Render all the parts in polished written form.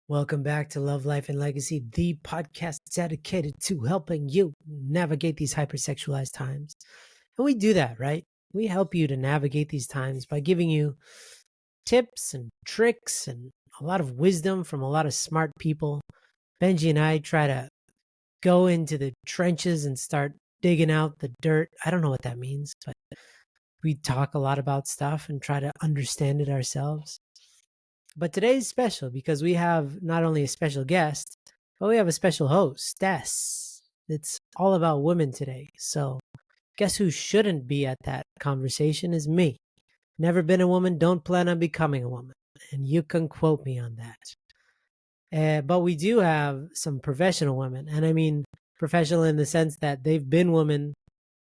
Welcome back to Love, Life, and Legacy, the podcast dedicated to helping you navigate these hypersexualized times. And we do that, right? We help you to navigate these times by giving you tips and tricks and a lot of wisdom from a lot of smart people. Benji and I try to go into the trenches and start digging out the dirt. I don't know what that means, but we talk a lot about stuff and try to understand it ourselves. But today's special because we have not only a special guest, but we have a special host, Tess. It's all about women today. So, guess who shouldn't be at that conversation is me. Never been a woman, don't plan on becoming a woman. And you can quote me on that. But we do have some professional women. And I mean, professional in the sense that they've been women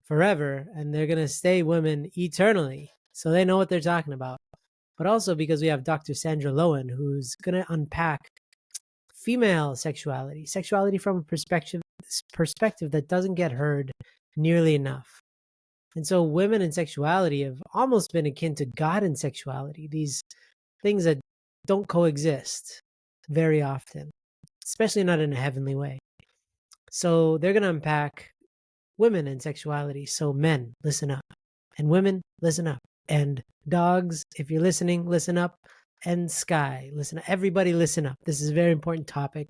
forever and they're going to stay women eternally. So they know what they're talking about. But also because we have Dr. Sandra Lowen, who's going to unpack female sexuality from a perspective that doesn't get heard nearly enough. And so women in sexuality have almost been akin to God in sexuality, these things that don't coexist very often, especially not in a heavenly way. So they're going to unpack women and sexuality. So men, listen up. And women, listen up. And dogs, if you're listening, listen up. And Sky, listen up. Everybody listen up. This is a very important topic.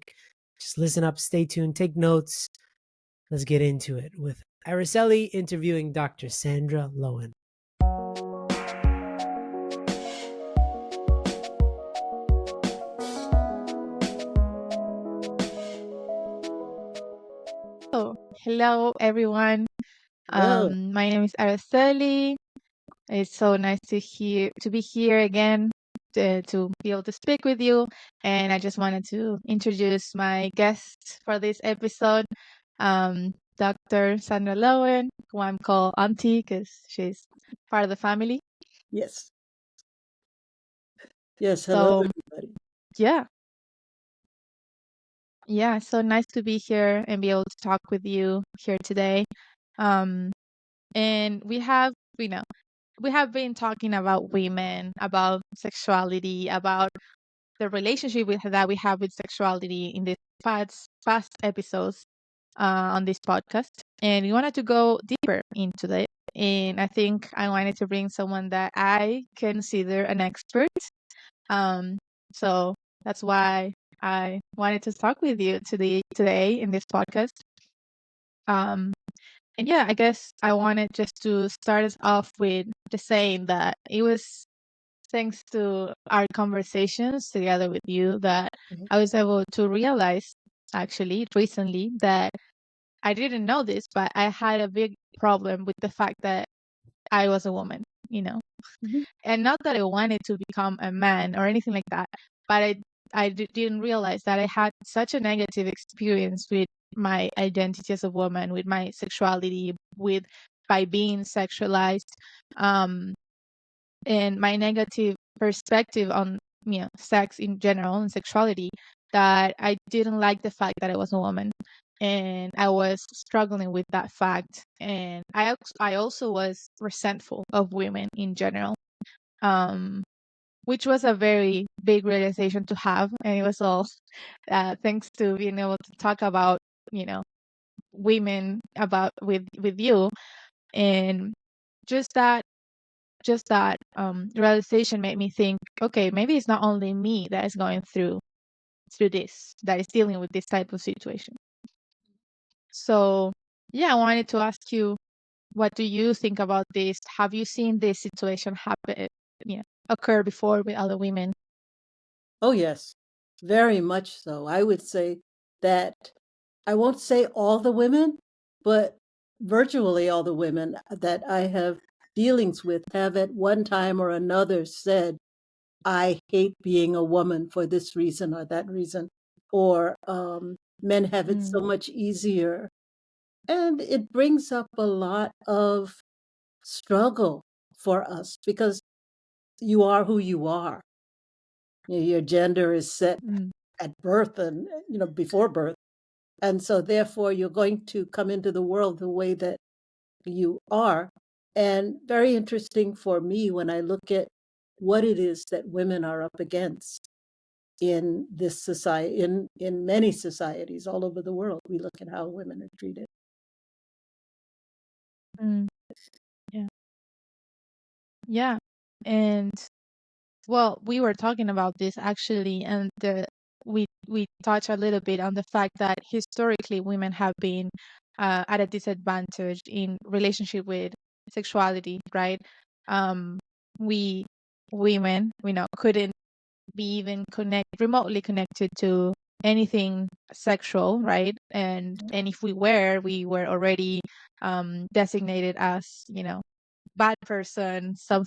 Just listen up, stay tuned, take notes. Let's get into it with Araceli interviewing Dr. Sandra Lowen. Oh, hello everyone. Hello. My name is Araceli. It's so nice to be here again to be able to speak with you. And I just wanted to introduce my guest for this episode, Dr. Sandra Lowen, who I'm called Auntie because she's part of the family. Yes. Yes. Hello, So everybody. yeah, yeah, so nice to be here and be able to talk with you here today. Um, and we have been talking about women, about sexuality, about the relationship that we have with sexuality in the past episodes on this podcast, and we wanted to go deeper into it. And I think I wanted to bring someone that I consider an expert. Um, so that's why I wanted to talk with you today in this podcast. Um, and yeah, I guess I wanted just to start us off with just saying that it was thanks to our conversations together with you that Mhm. I was able to realize actually recently that I didn't know this, but I had a big problem with the fact that I was a woman, you know. Mhm. And not that I wanted to become a man or anything like that, but didn't realize that I had such a negative experience with my identity as a woman, with my sexuality, with by being sexualized, um, and my negative perspective on sex in general and sexuality, that I didn't like the fact that I was a woman, and I was struggling with that fact, and I also was resentful of women in general, um, which was a very big realization to have, and it was all thanks to being able to talk about you know women about with you, and just that realization made me think, okay, maybe it's not only me that is going through this, that is dealing with this type of situation. So yeah, I wanted to ask you, what do you think about this? Have you seen this situation happen, occur before with other women? Oh, yes. Very much so. I would say that I won't say all the women, but virtually all the women that I have dealings with have at one time or another said, I hate being a woman for this reason or that reason, or men have it Mm, so much easier. And it brings up a lot of struggle for us because you are who you are. Your gender is set mm, at birth and before birth, and so therefore you're going to come into the world the way that you are. And very interesting for me when I look at what it is that women are up against. in this society, in many societies all over the world. We look at how women are treated. Mm, yeah. Yeah. And well, we were talking about this actually, and we touched a little bit on the fact that historically women have been at a disadvantage in relationship with sexuality, right? Um, we women, we know, couldn't be even remotely connected to anything sexual, right? And if we were already designated as, bad person, some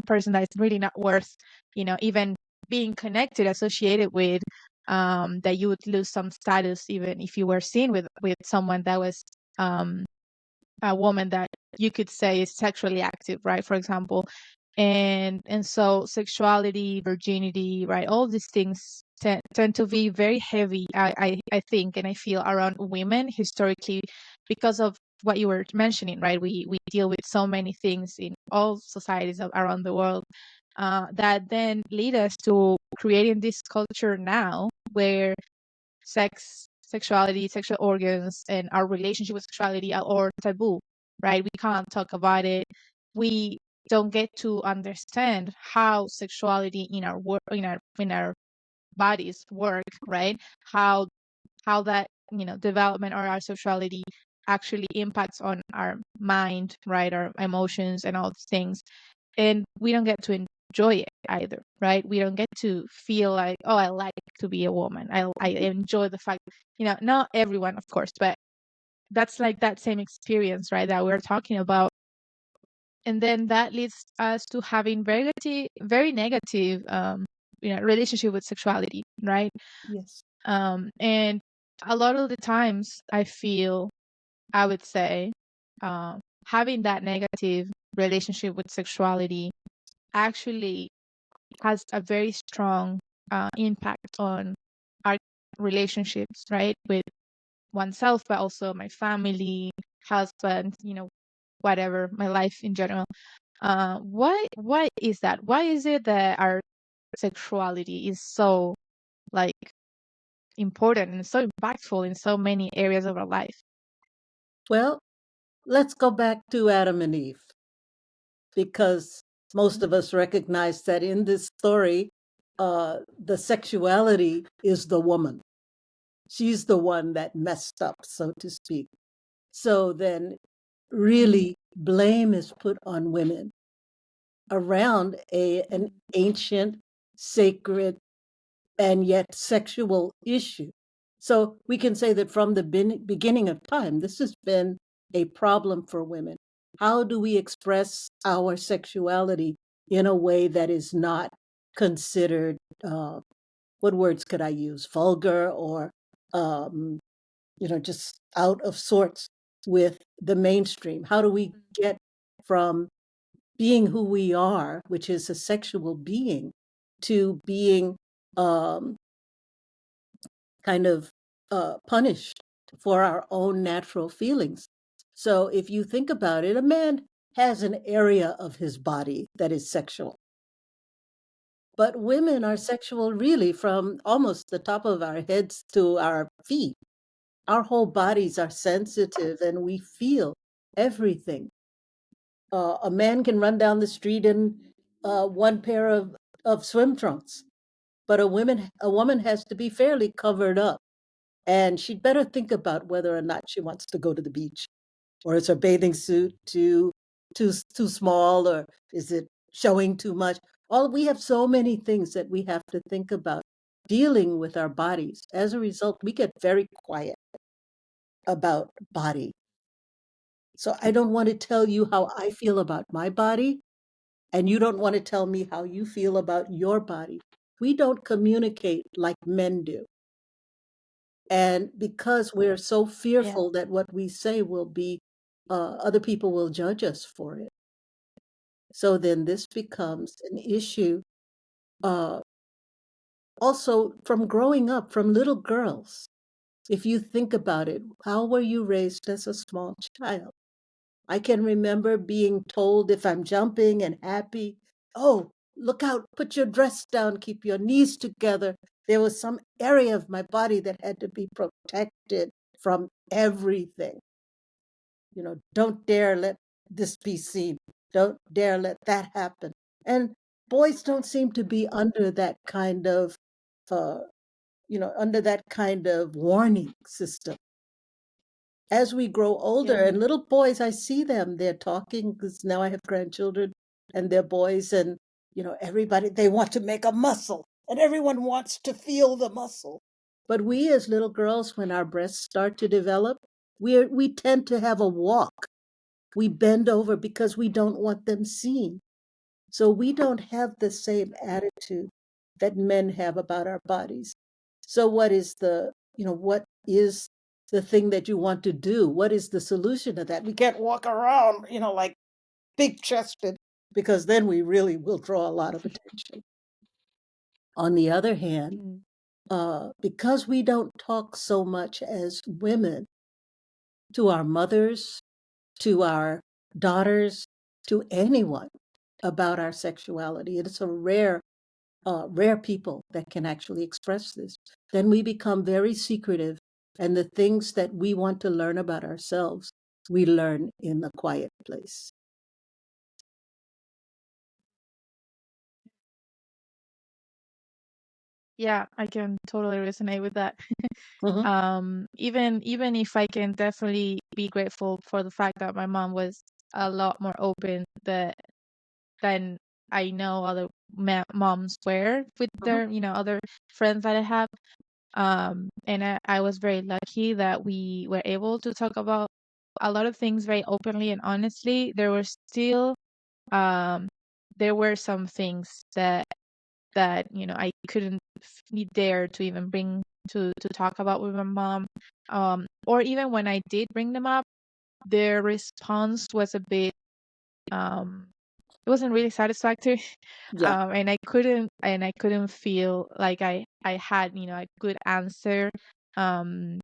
person that's really not worth, even being connected, associated with, that you would lose some status even if you were seen with someone that was um a woman that you could say is sexually active, right? For example. And so sexuality, virginity, right? All these things tend to be very heavy, I think, and I feel, around women historically, because of what you were mentioning, right? We deal with so many things in all societies around the world, that then lead us to creating this culture now where sexuality, sexual organs, and our relationship with sexuality are all taboo, right? We can't talk about it. We don't get to understand how sexuality in our work, in our bodies work, right? How that, development or our sexuality actually impacts on our mind, right? Our emotions and all these things. And we don't get to enjoy it either, right? We don't get to feel like, oh, I like to be a woman. I enjoy the fact, not everyone, of course, but that's like that same experience, right, that we're talking about. And then that leads us to having very negative, relationship with sexuality, right? Yes. And a lot of the times I feel, I would say, having that negative relationship with sexuality actually has a very strong impact on our relationships, right? With oneself, but also my family, husband, whatever, my life in general. Why is that? Why is it that our sexuality is so, like, important and so impactful in so many areas of our life? Well, let's go back to Adam and Eve, because most of us recognize that in this story, the sexuality is the woman. She's the one that messed up, so to speak. So then, really, blame is put on women around an ancient, sacred, and yet sexual issue. So we can say that from the beginning of time, this has been a problem for women. How do we express our sexuality in a way that is not considered, what words could I use, vulgar, or um, just out of sorts with the mainstream? How do we get from being who we are, which is a sexual being, to being um, kind of punished for our own natural feelings? So if you think about it, a man has an area of his body that is sexual. But women are sexual really from almost the top of our heads to our feet. Our whole bodies are sensitive and we feel everything. A man can run down the street in one pair of swim trunks, but a woman has to be fairly covered up, and she'd better think about whether or not she wants to go to the beach, or is her bathing suit too small, or is it showing too much? All we have so many things that we have to think about dealing with our bodies. As a result, we get very quiet about body. So I don't want to tell you how I feel about my body, and you don't want to tell me how you feel about your body. We don't communicate like men do. And because we're so Yeah. fearful that what we say will be, other people will judge us for it. So then this becomes an issue, uh, also from growing up, from little girls. If you think about it, how were you raised as a small child? I can remember being told if I'm jumping and happy, oh, look out, put your dress down, keep your knees together. There was some area of my body that had to be protected from everything. Don't dare let this be seen. Don't dare let that happen. And boys don't seem to be under that kind of, uh, under that kind of warning system. As we grow older, Yeah. and little boys, I see them, they're talking because now I have grandchildren and they're boys, and everybody, they want to make a muscle and everyone wants to feel the muscle. But we as little girls, when our breasts start to develop, we tend to have a walk. We bend over because we don't want them seen. So we don't have the same attitude that men have about our bodies. So what is the thing that you want to do? What is the solution to that? We can't walk around, like big chested, because then we really will draw a lot of attention. On the other hand, because we don't talk so much as women to our mothers, to our daughters, to anyone about our sexuality, it's a rare people that can actually express this, then we become very secretive. And the things that we want to learn about ourselves, we learn in the quiet place. Yeah, I can totally resonate with that. Mhm. Even if I can definitely be grateful for the fact that my mom was a lot more open than I know other moms were with Mhm. their, other friends that I have. And I was very lucky that we were able to talk about a lot of things very openly and honestly. Um, there were some things that I couldn't be there to even bring to talk about with my mom. Or even when I did bring them up, their response was a bit it wasn't really satisfactory. Yeah. And I couldn't feel like I had a good answer. um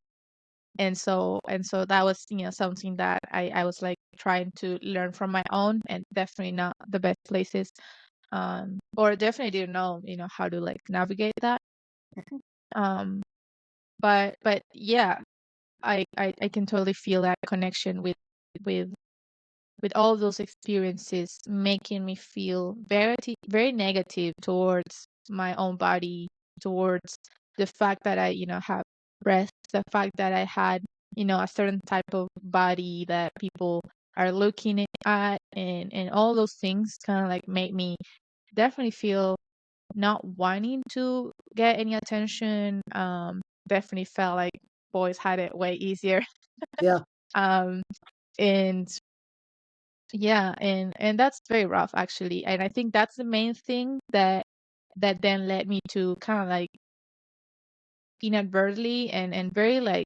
and so that was something that I was like trying to learn from my own, and definitely not the best places, or definitely didn't know how to like navigate that. um but yeah, I can totally feel that connection with with all those experiences making me feel very negative towards my own body, towards the fact that I have breasts, the fact that I had a certain type of body that people are looking at, and all those things kind of like made me definitely feel not wanting to get any attention. Definitely felt like boys had it way easier. Yeah. um and yeah, and that's very rough actually, and I think that's the main thing that then led me to kind of like inadvertently and very like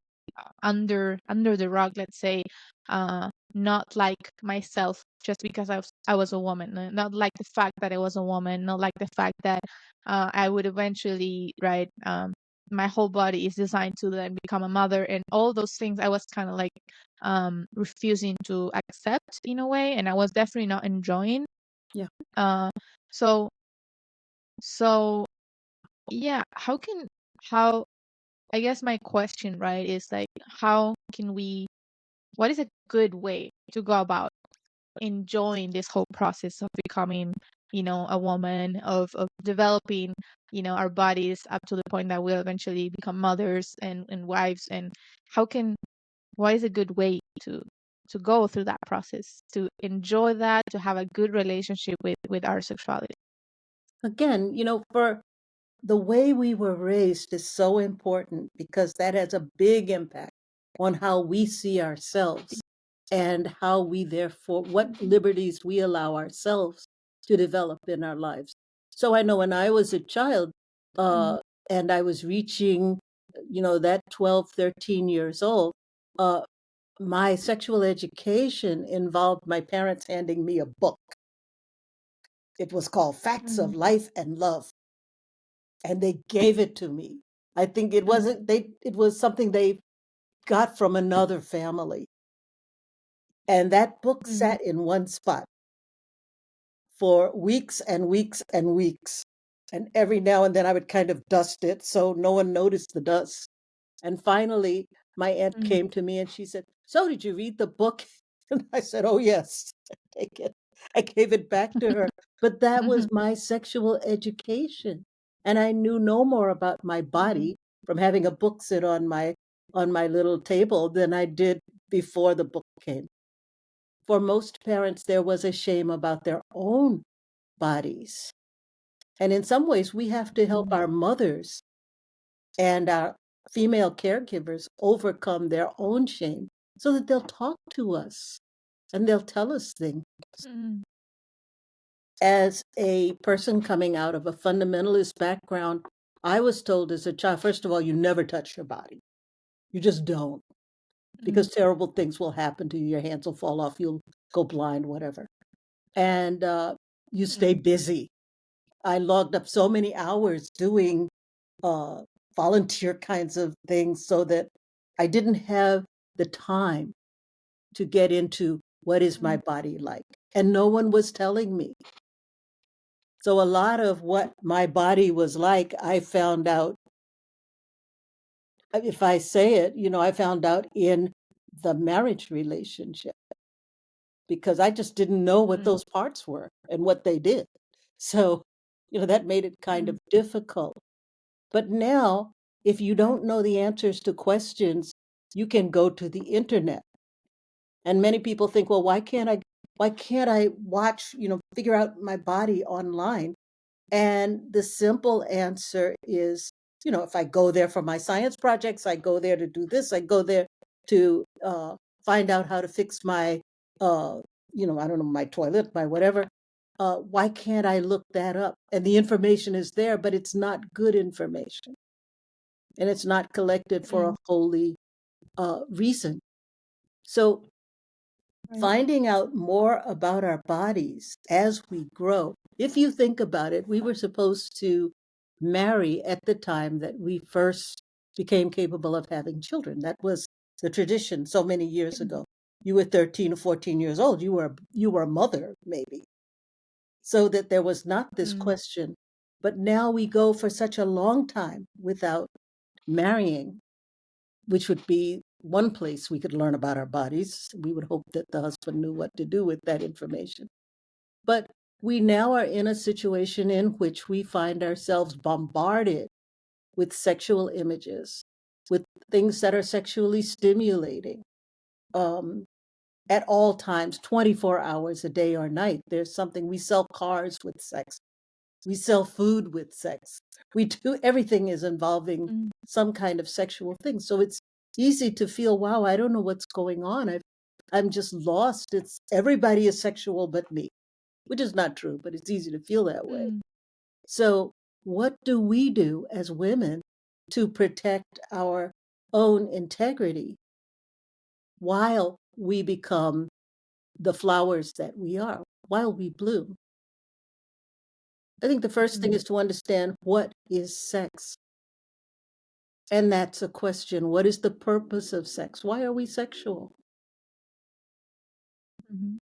under the rug, let's say, not like myself just because I was a woman, not like the fact that I was a woman, not like the fact that I would eventually, right, my whole body is designed to then become a mother, and all those things I was kind of like refusing to accept in a way, and I was definitely not enjoying. Yeah. uh so so yeah, how I guess my question, right, is like, how can we, what is a good way to go about enjoying this whole process of becoming, a woman, of developing, our bodies up to the point that we'll eventually become mothers and wives, and how can, what is a good way to go through that process, to enjoy that, to have a good relationship with our sexuality? Again, for the way we were raised is so important because that has a big impact on how we see ourselves and how we therefore, what liberties we allow ourselves to develop in our lives. So I know when I was a child, Mhm. uh, and I was reaching, that 12, 13 years old, uh, my sexual education involved my parents handing me a book. It was called Facts Mhm. of Life and Love, and they gave it to me. I think it Mhm. wasn't they it was something they got from another family. And that book Mhm. sat in one spot for weeks and weeks and weeks. And every now and then I would kind of dust it so no one noticed the dust. And finally, my aunt Mm, came to me and she said, "So, did you read the book?" And I said, "Oh, yes." Take it. I gave it back to her. But that was mhm, my sexual education. And I knew no more about my mhm, body from having a book sit on my little table than I did before the book came. For most parents, there was a shame about their own bodies. And in some ways, we have to help mhm, our mothers and our female caregivers overcome their own shame so that they'll talk to us and they'll tell us things. mhm, As a person coming out of a fundamentalist background, I was told as a child, first of all, you never touch your body. You just don't, mhm, because terrible things will happen to you. Your hands will fall off, you'll go blind, whatever. And you stay mhm, busy. I logged up so many hours doing uh, volunteer kinds of things so that I didn't have the time to get into what is my mhm, body like. And no one was telling me. So a lot of what my body was like, I found out, if I say it, I found out in the marriage relationship because I just didn't know what mhm, those parts were and what they did. So, that made it kind mhm, of difficult. But now, if you right, don't know the answers to questions, you can go to the internet. And many people think, well, why can't I watch, figure out my body online? And the simple answer is, if I go there for my science projects, I go there to do this, I go there to find out how to fix my, uh, I don't know, my toilet, my whatever. Why can't I look that up? And the information is there, but it's not good information. And it's not collected for a mm, holy reason. So right, finding out more about our bodies as we grow. If you think about it, we were supposed to marry at the time that we first became capable of having children. That was the tradition so many years mm, ago. You were 13 or 14 years old, you were a mother maybe. So that there was not this mm, question. But now we go for such a long time without marrying, which would be one place we could learn about our bodies. We would hope that the husband knew what to do with that information. But we now are in a situation in which we find ourselves bombarded with sexual images, with things that are sexually stimulating um, at all times, 24 hours a day or night. There's something, we sell cars with sex, we sell food with sex. We do, everything is involving mm, some kind of sexual thing. So it's easy to feel, wow, I don't know what's going on. I'm just lost. It's everybody is sexual but me, which is not true, but it's easy to feel that way. mm, So what do we do as women to protect our own integrity while we become the flowers that we are, while we bloom? I think the first thing mm, is to understand what is sex. And that's a question. What is the purpose of sex? Why are we sexual? mhm,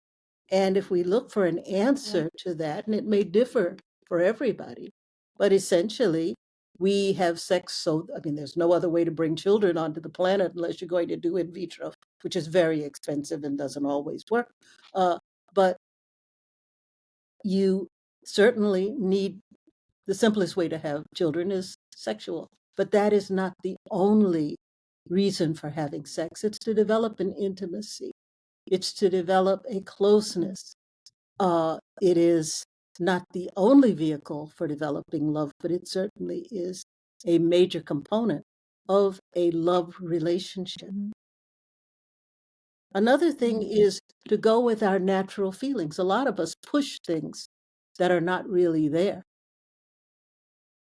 And if we look for an right, answer to that, and it may differ for everybody, but essentially, we have sex so, I mean, there's no other way to bring children onto the planet unless you're going to do in vitro, which is very expensive and doesn't always work. But you certainly need, the simplest way to have children is sexual, but that is not the only reason for having sex. It's to develop an intimacy. It's to develop a mm, closeness. It is not the only vehicle for developing love, but it certainly is a major component of a love relationship. mhm, Another thing mm, is to go with our natural feelings. A lot of us push things that are not really there.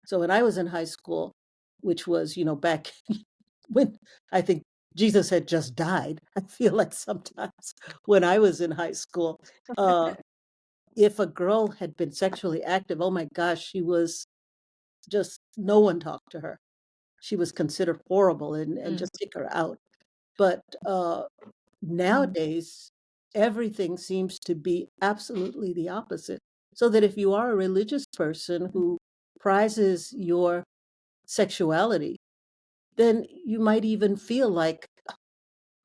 So when I was in high school, which was, back when I think Jesus had just died, I feel like sometimes when I was in high school, uh, if a girl had been sexually active, oh my gosh, she was just, no one talked to her. She was considered horrible and mm, just kick her out. But mm, nowadays, everything seems to be absolutely the opposite. So that if you are a religious person who prizes your sexuality, then you might even feel like,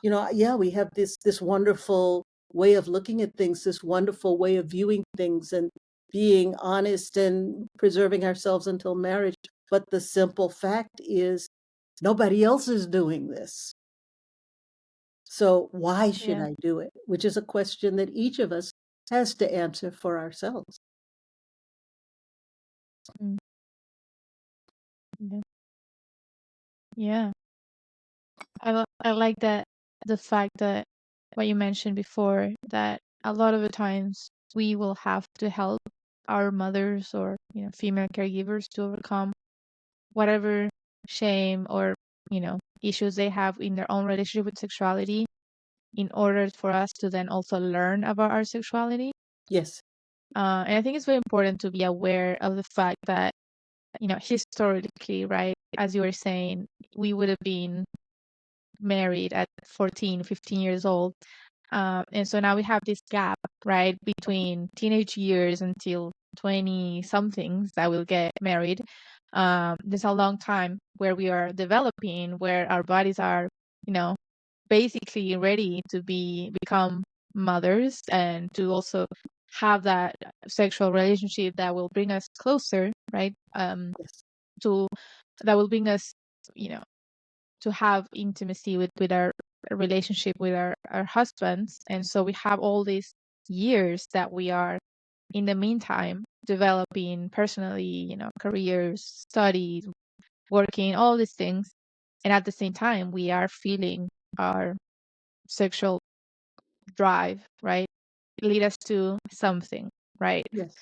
yeah, we have this wonderful way of looking at things, this wonderful way of viewing things and being honest and preserving ourselves until marriage. But the simple fact is nobody else is doing this. So why should Yeah. I do it? Which is a question that each of us has to answer for ourselves. Mm. Yeah. Yeah. I like that, the fact that what you mentioned before, that a lot of the times we will have to help our mothers or female caregivers to overcome whatever shame or issues they have in their own relationship with sexuality, in order for us to then also learn about our sexuality. Yes. And I think it's very important to be aware of the fact that historically, right, as you were saying, we would have been married at 14, 15 years old. And so now we have this gap, right, between teenage years until 20 somethings that will get married. There's a long time where we are developing, where our bodies are, basically ready to become mothers, and to also have that sexual relationship that will bring us closer, right? Yes. To That will bring us, to have intimacy with our relationship with our husbands. And so we have all these years that we are in the meantime developing personally, careers, studies, working, all these things. And at the same time, we are feeling our sexual drive, right? Lead us to something, right? Yes.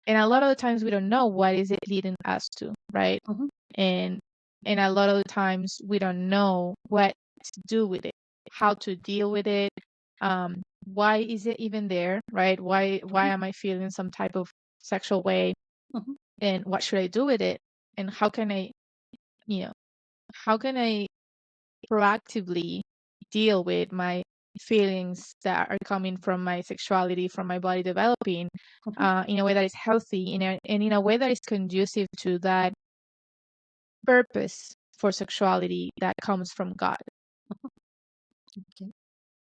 And a lot of the times we don't know what is it leading us to, right? Mhm. And a lot of the times we don't know what to do with it, how to deal with it. Why is it even there, right? Why am I feeling some type of sexual way, Mhm. and what should I do with it? And you know, how can I proactively deal with my feelings that are coming from my sexuality, from my body developing, Mhm. in a way that is healthy, and in a way that is conducive to that purpose for sexuality that comes from God. Okay.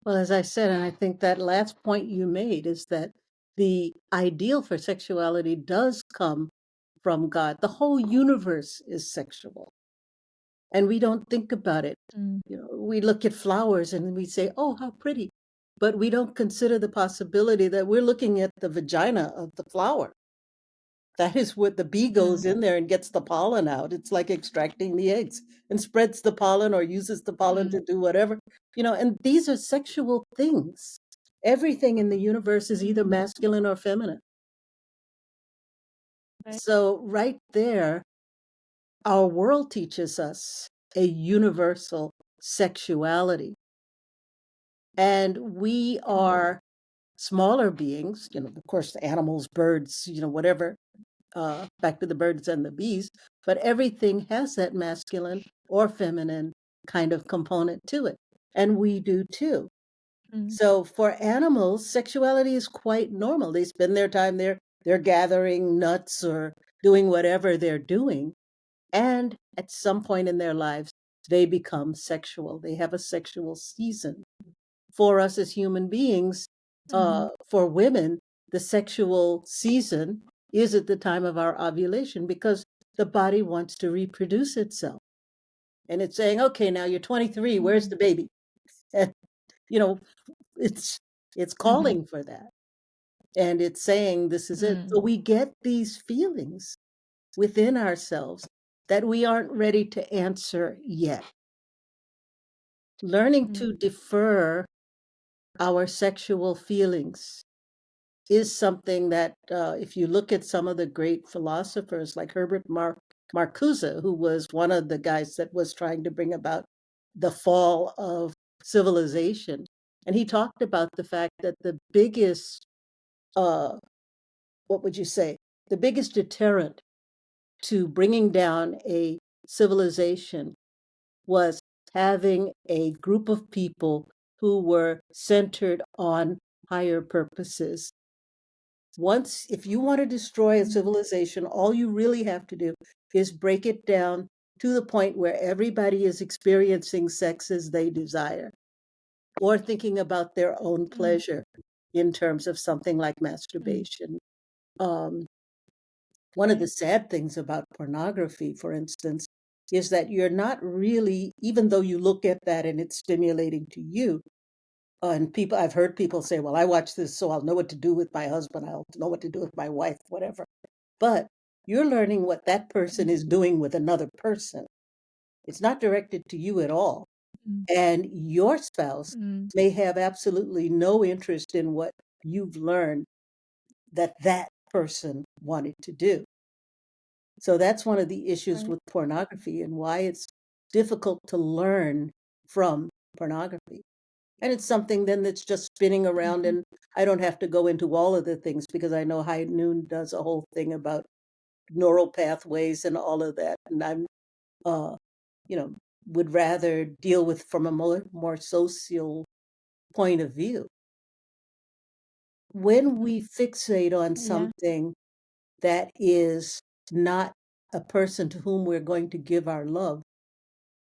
Well, as I said, and I think that last point you made is that the ideal for sexuality does come from God. The whole universe is sexual, and we don't think about it. Mm, We look at flowers and we say, "Oh, how pretty," but we don't consider the possibility that we're looking at the vagina of the flower. That is what the bee mm, goes in there and gets the pollen out. It's like extracting the eggs and spreads the pollen or uses the pollen mm, to do whatever. And these are sexual things. Everything in the universe is either mm, masculine or feminine. right. So, right there, our world teaches us a universal sexuality. And we Mm, are smaller beings, of course, animals, birds, whatever, back to the birds and the bees, but everything has that masculine or feminine kind of component to it. And we do too. mm, So for animals, sexuality is quite normal. They spend their time there, they're gathering nuts or doing whatever they're doing. And at some point in their lives, they become sexual. They have a sexual season. For us as human beings, mm, for women, the sexual season is at the time of our ovulation because the body wants to reproduce itself. And it's saying, okay, now you're 23, where's mm, the baby? And, you know, it's mhm, calling for that. And it's saying this is it. mm, So we get these feelings within ourselves that we aren't ready to answer yet. Learning mm, to defer our sexual feelings is something that, if you look at some of the great philosophers like Herbert Marcuse, who was one of the guys that was trying to bring about the fall of civilization, and he talked about the fact that the biggest, uh, what would you say, the biggest deterrent to bringing down a civilization was having a group of people who were centered on higher purposes. Once, if you want to destroy a Mm, civilization, all you really have to do is break it down to the point where everybody is experiencing sex as they desire, or thinking about their own mm, pleasure in terms of something like mm, masturbation. Um, One of right. the sad things about pornography, for instance, is that you're not really, even though you look at that and it's stimulating to you, and people, I've heard people say, well, I watch this so I'll know what to do with my husband, I'll know what to do with my wife, whatever. But you're learning what that person Mm, is doing with another person. It's not directed to you at all. mm, And your spouse mm, may have absolutely no interest in what you've learned that that person wanted to do. So that's one of the issues right. with pornography and why it's difficult to learn from pornography. And it's something then that's just spinning around, Mhm, and I don't have to go into all of the things because I know High Noon does a whole thing about neural pathways and all of that. And I'm, uh, you know, would rather deal with from a more social point of view. When mm, we fixate on yeah. something that is not a person to whom we're going to give our love,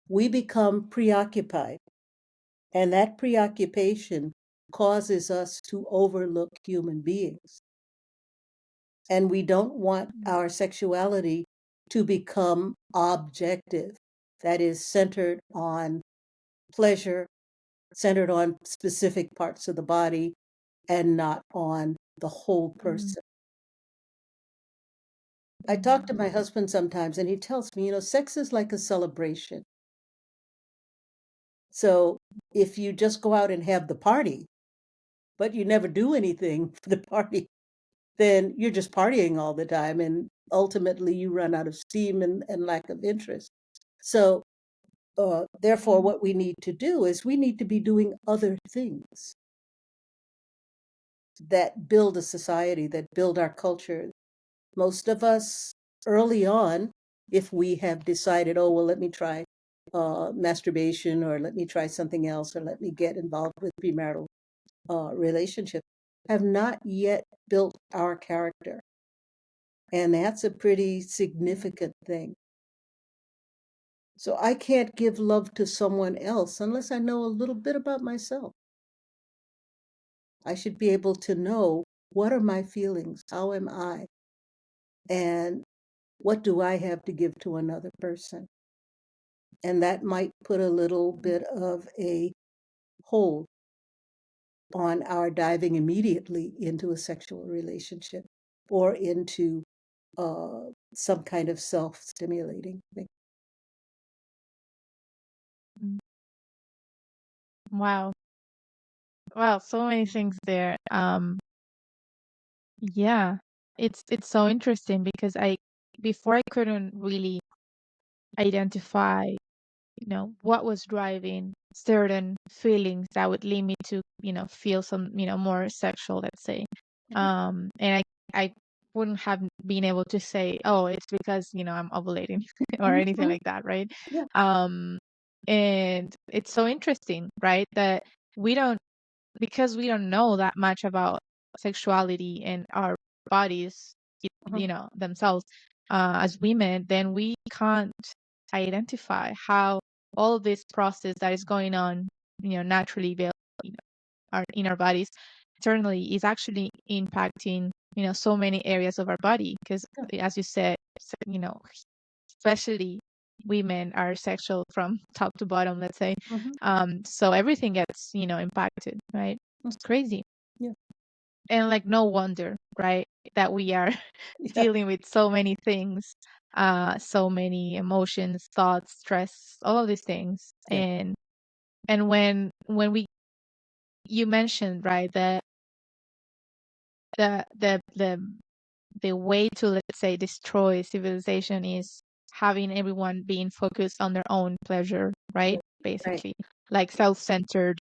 we become preoccupied. And that preoccupation causes us to overlook human beings. And we don't want Mm, our sexuality to become objective, that is, centered on pleasure, centered on specific parts of the body, and not on the whole mm, person. I talk mm, to my husband sometimes, and he tells me, sex is like a celebration. So if you just go out and have the party, but you never do anything for the party, then you're just partying all the time. And ultimately, you run out of steam and lack of interest. So, therefore, mm, what we need to do is we need to be doing other things that build a society, that build our culture. Most of us early on, if we have decided, oh, well, let me try masturbation, or let me try something else, or let me get involved with premarital relationship, have not yet built our character. And that's a pretty mm, significant thing. So I can't give love to someone else unless I know a little bit about myself. I should be able to know, what are my feelings? How am I? And what do I have to give to another person? And that might put a little mm, bit of a hold on our diving immediately into a sexual relationship or into some kind of self-stimulating thing. mm. Wow. Wow, so many things there. Yeah. It's so interesting because I before I couldn't really identify, what was driving certain feelings that would lead me to, feel some, more sexual, let's say. Mhm, And I wouldn't have been able to say, oh, it's because, I'm ovulating or mhm, anything mhm. like that, right? Yeah. Um, and it's so interesting, right? That we don't because we don't know that much about sexuality and our bodies, Uh-huh. themselves, as women, then we can't identify how all this process that is going on, naturally, you know, in our bodies internally is actually impacting, so many areas of our body. Because, Yeah. as you said, especially women are sexual from top to bottom, let's say. Mhm, So everything gets, impacted, right? mm. It's crazy. Yeah. And like, no wonder, right, that we are Yeah. dealing with so many things, so many emotions, thoughts, stress, all of these things. Yeah. And when we you mentioned, right, that the the the the way to, let's say, destroy civilization is having everyone being focused on their own pleasure, right? Right. Basically, like self-centered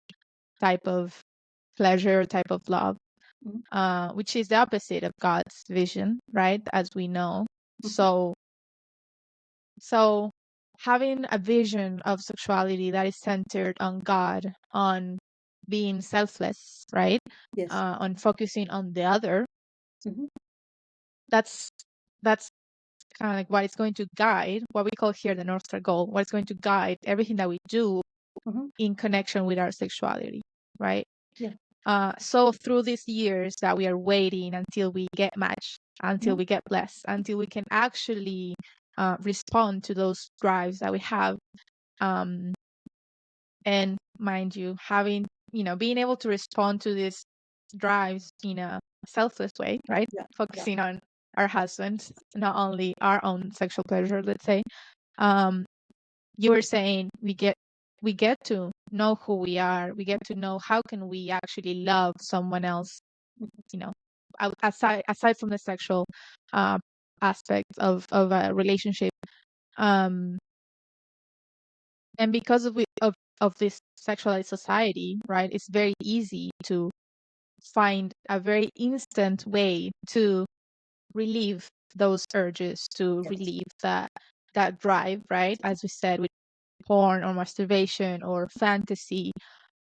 type of pleasure, type of love, Mhm, which is the opposite of God's vision, right? As we know. mhm. So having a vision of sexuality that is centered on God, on being selfless, right? Yes. On focusing on the other, Mhm. That's kind of like what is going to guide what we call here the North Star goal, what is going to guide everything that we do Mhm. in connection with our sexuality, right? Yeah. So through these years that we are waiting until we get matched, until Mhm. we get blessed, until we can actually respond to those drives that we have, and mind you, having, being able to respond to these drives in a selfless way, right? Yeah. Yeah. Focusing on our husbands, not only our own sexual pleasure, let's say. You were saying we get to know who we are. We get to know how can we actually love someone else, you know, aside from the sexual uh, aspect of a relationship. Um, and because of this sexualized society, right, it's very easy to find a very instant way to relieve those urges, to Yes. relieve that drive, right? As we said, with porn or masturbation or fantasy,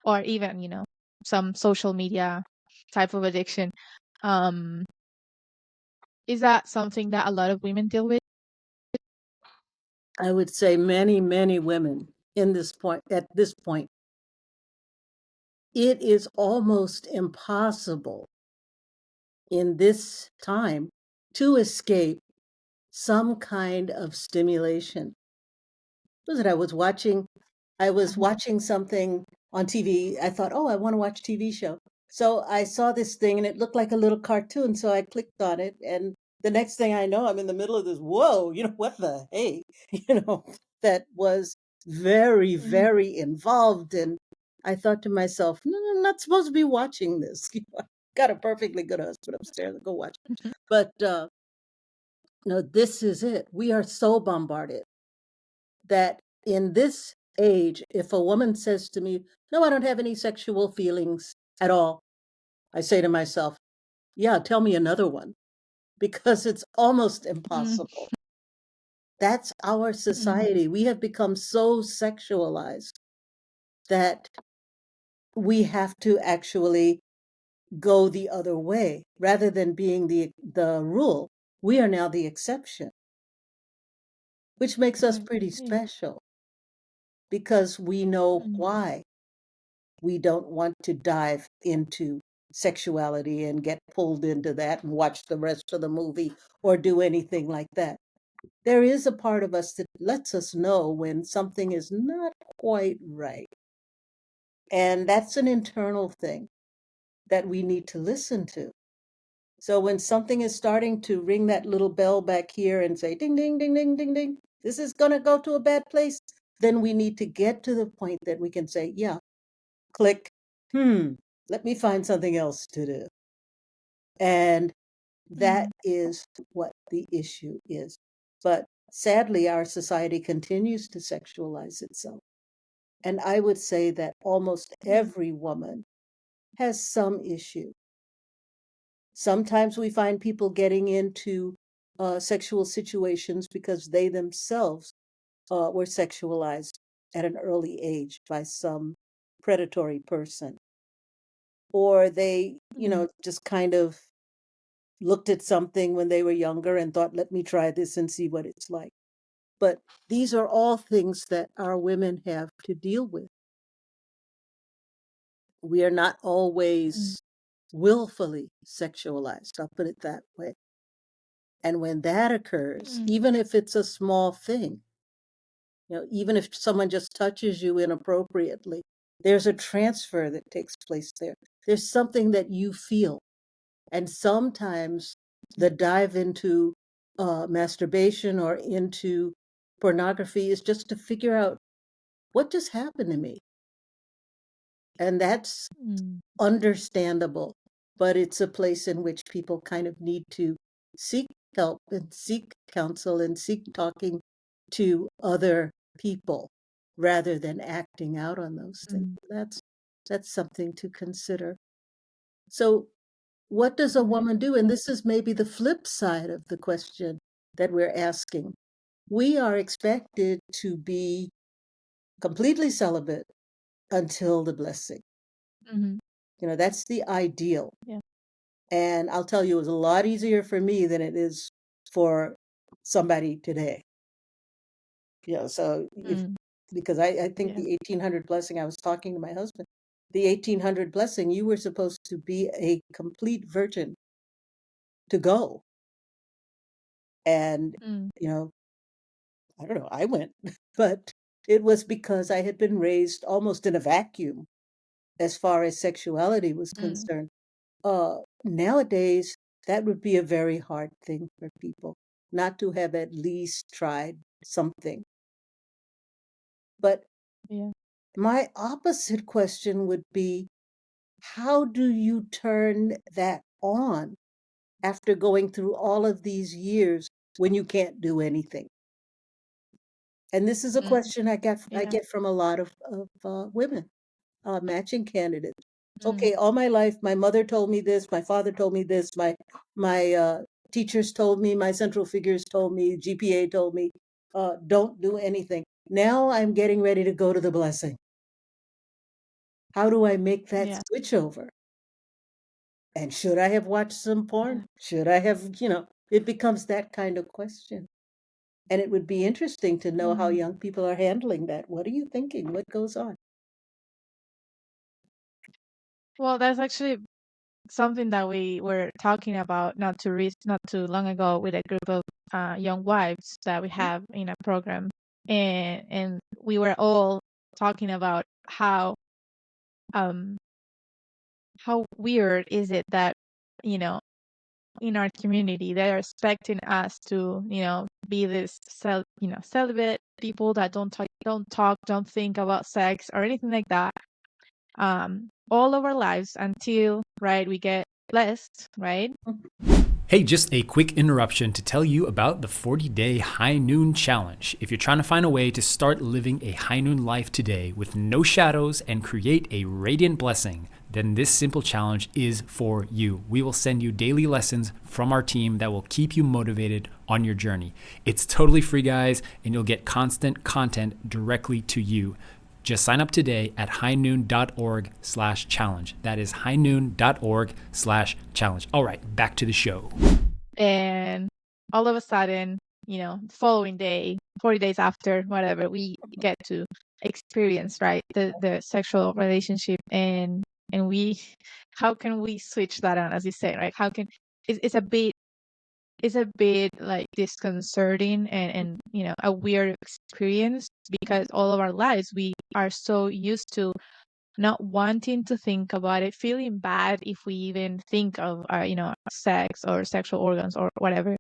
or even, some social media type of addiction. Um, is that something that a lot of women deal with? I would say many, many women at this point, it is almost impossible in this time to escape some kind of stimulation. Was it? I was Mhm. watching something on TV. I thought, oh, I want to watch a TV show. So I saw this thing and it looked like a little cartoon. So I clicked on it. And the next thing I know, I'm in the middle of this, whoa, what the hey, that was very, Mhm. very involved. And I thought to myself, no, I'm not supposed to be watching this. Got a perfectly good husband upstairs. Go watch it. Mhm. But no, this is it. We are so bombarded that in this age, if a woman says to me, no, I don't have any sexual feelings at all, I say to myself, yeah, tell me another one, because it's almost Mm. impossible. That's our Mm. society. We have become so sexualized that we have to actually go the other way rather than being the rule. We are now the exception, which makes us I pretty agree. special because we know Mm. why we don't want to dive into sexuality and get pulled into that and watch the rest of the movie or do anything like that. There is a part of us that lets us know when something is not quite right. And that's an internal thing that we need to listen to. So when something is starting to ring that little bell back here and say, ding, ding, ding, ding, ding, ding, this is going to go to a bad place, then we need to get to the point that we can say, yeah, click, let me find something else to do. And that Mm. is what the issue is. But sadly, our society continues to sexualize itself. And I would say that almost Mm. every woman has some issue. Sometimes we find people getting into sexual situations because they themselves were sexualized at an early age by some predatory person. Or they, Mm. just kind of looked at something when they were younger and thought, let me try this and see what it's like. But these are all things that our women have to deal with. We are not Mm. always willfully sexualized, I'll put it that way. And when that occurs, Mm. even if it's a small thing, even if someone just touches you inappropriately, there's a transfer that takes place there. There's something that you feel. And sometimes the dive into masturbation or into pornography is just to figure out what just happened to me. And that's Mm. understandable, but it's a place in which people kind of need to seek help and seek counsel and seek talking to other people rather than acting out on those things. Mm. That's something to consider. So what does a Right. woman do? And this is maybe the flip side of the question that we're asking. We are expected to be completely celibate until the blessing. Mhm. That's the ideal. Yeah. And I'll tell you, it was a lot easier for me than it is for somebody today. So Mm, because I think yeah. the 1800 blessing, I was talking to my husband, the 1800 blessing, you were supposed to be a complete virgin to go. And, Mm, you know, I don't know, I went, but it was because I had been raised almost in a vacuum as far as sexuality was mm, concerned. Nowadays, that would be a very hard thing for people not to have at least tried something. But yeah. my opposite question would be, how do you turn that on after going through all of these years when you can't do anything? And this is a Mm, question I yeah. get from a lot of women, matching candidates. Mm, Okay, all my life, my mother told me this, my father told me this, my teachers told me, my central figures told me, GPA told me, don't do anything. Now I'm getting ready to go to the blessing. How do I make that yeah. switch over? And should I have watched some Yeah. porn? Should I have, it becomes that kind of question. And it would be interesting to know how Mm. young people are handling that. What are you thinking? What goes on? Well, that's actually something that we were talking about not too long ago with a group of young wives that we have in a program, and we were all talking about um how weird is it that you know in our community they're expecting us to be this celibate people that don't think about sex or anything like that all of our lives until right we get blessed, right? Hey, just a quick interruption to tell you about the 40-day High Noon Challenge. If you're trying to find a way to start living a high noon life today with no shadows and create a radiant blessing, then this simple challenge is for you. We will send you daily lessons from our team that will keep you motivated on your journey. It's totally free, guys, and you'll get constant content directly to you. Just sign up today at highnoon.org/challenge. That is highnoon.org/challenge. All right, back to the show. And all of a sudden, the following day, 40 days after, whatever, we get to experience, right, the sexual relationship. And we, how can we switch that on, as you say, right? How can, it's a bit like disconcerting and a weird experience because all of our lives we are so used to not wanting to think about it, feeling bad if we even think of sex or sexual organs or whatever,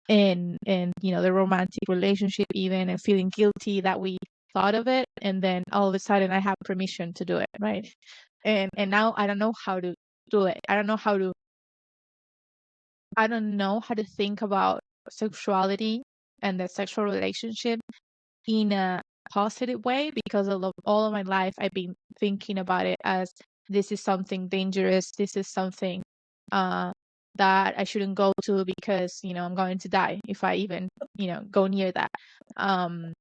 and the romantic relationship even, and feeling guilty that we thought of it, and then all of a sudden I have permission to do it, right? And now I don't know how to do it. I don't know how to think about sexuality and the sexual relationship in a positive way because all of my life I've been thinking about it as this is something dangerous. This is something uh, that I shouldn't go to because I'm going to die if I even go near that. Um,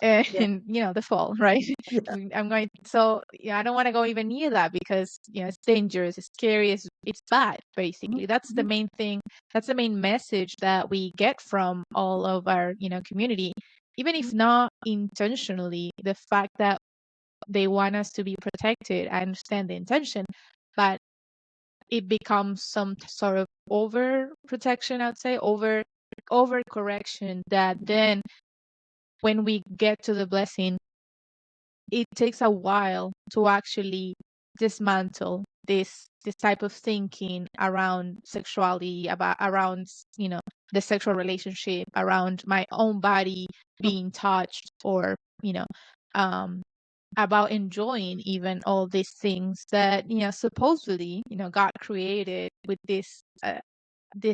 Yeah. and the fall, right? Yeah. I'm going. So yeah, I don't want to go even near that because it's dangerous, it's scary, it's bad. Basically, that's the Mhm. main thing. That's the main message that we get from all of our community, even if not intentionally. The fact that they want us to be protected, I understand the intention, but it becomes some sort of over protection. I'd say over correction that then when we get to the blessing it takes a while to actually dismantle this type of thinking around sexuality, about around the sexual relationship, around my own body being touched, or um about enjoying even all these things that supposedly God created with this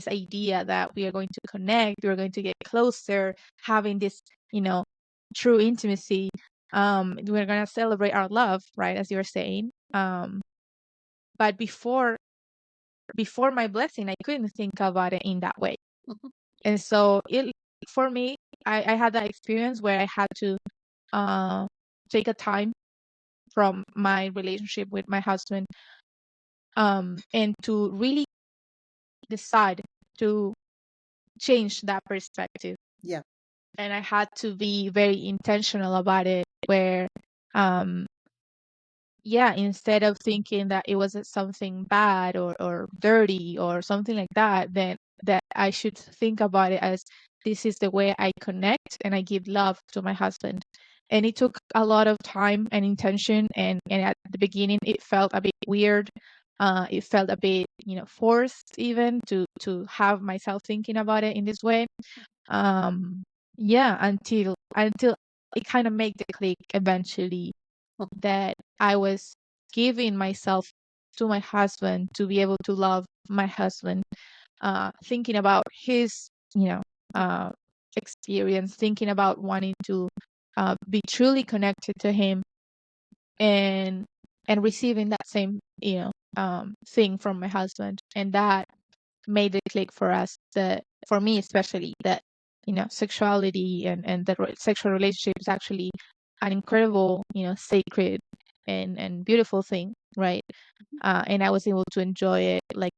idea that we are going to connect, we're going to get closer, having this, true intimacy. We're going to celebrate our love, right, as you were saying. But before my blessing, I couldn't think about it in that way. And so it for me, I had that experience where I had to take a time from my relationship with my husband, and to really decide to change that perspective. Yeah. And I had to be very intentional about it, where instead of thinking that it was something bad or dirty or something like that, then that I should think about it as, this is the way I connect and I give love to my husband. And it took a lot of time and intention, and at the beginning it felt a bit weird. It felt a bit, forced, even to have myself thinking about it in this way. Until it kind of made the click eventually, that I was giving myself to my husband to be able to love my husband, thinking about his, experience, thinking about wanting to be truly connected to him, and receiving that same, thing from my husband. And that made the click for us, that for me especially, that sexuality and the sexual relationship is actually an incredible, sacred and beautiful thing, right? And I was able to enjoy it like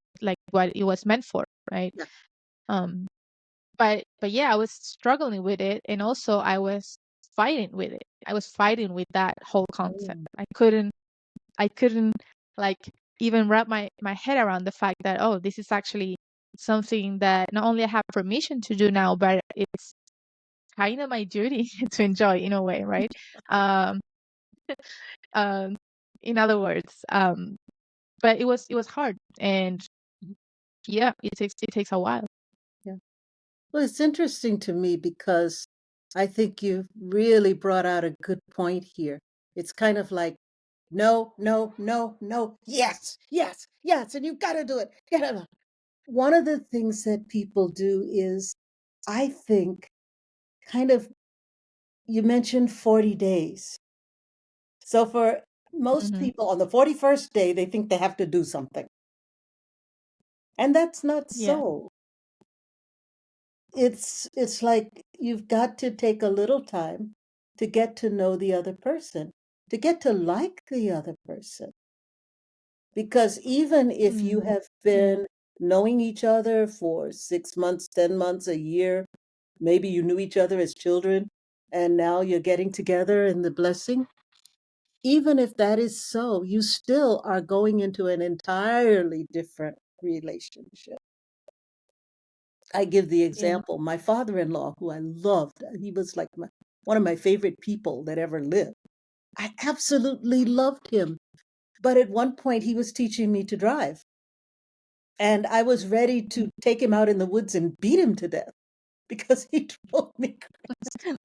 what it was meant for, right? Yeah. But I was struggling with it, and also I was fighting with it. I was fighting with that whole concept. I couldn't like even wrap my head around the fact that, oh, this is actually something that not only I have permission to do now, but it's kind of my duty to enjoy, in a way, right? In other words, but it was hard, and it takes a while. Yeah. Well, it's interesting to me because I think you've really brought out a good point here. It's kind of like, no, no, no, no, yes, yes, yes, and you've got to do it. One of the things that people do is, I think, kind of, you mentioned 40 days. So for most people, on the 41st day, they think they have to do something. And that's not so. It's like you've got to take a little time to get to know the other person, to get to like the other person. Because even if you have been knowing each other for 6 months, 10 months, a year, maybe you knew each other as children, and now you're getting together in the blessing. Even if that is so, you still are going into an entirely different relationship. I give the example, my father-in-law, who I loved, he was like one of my favorite people that ever lived. I absolutely loved him. But at one point, he was teaching me to drive. And I was ready to take him out in the woods and beat him to death because he drove me crazy.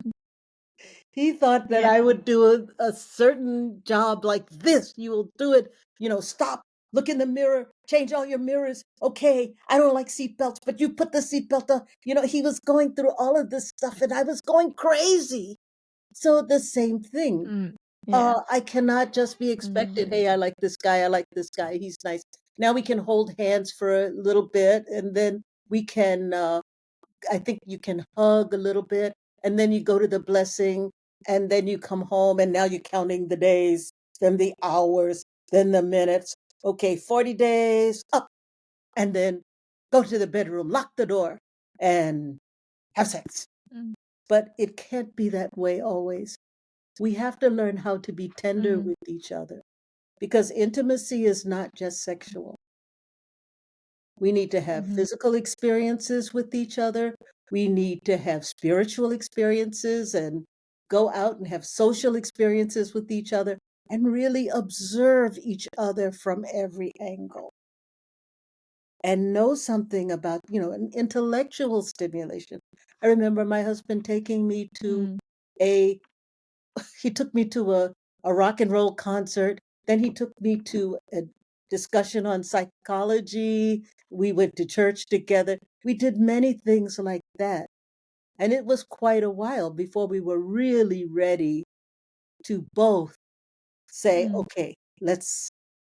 He thought that I would do a certain job like this. You will do it, stop, look in the mirror, change all your mirrors. Okay, I don't like seatbelts, but you put the seatbelt on. He was going through all of this stuff and I was going crazy. So the same thing. I cannot just be expected, hey, I like this guy, he's nice. Now we can hold hands for a little bit, and then we can, I think you can hug a little bit, and then you go to the blessing, and then you come home, and now you're counting the days, then the hours, then the minutes. Okay, 40 days, up, and then go to the bedroom, lock the door, and have sex. But it can't be that way always. We have to learn how to be tender with each other, because intimacy is not just sexual. We need to have physical experiences with each other. We need to have spiritual experiences and go out and have social experiences with each other and really observe each other from every angle and know something about, an intellectual stimulation. I remember my husband taking me to he took me to a rock and roll concert. Then he took me to a discussion on psychology. We went to church together. We did many things like that. And it was quite a while before we were really ready to both say, okay,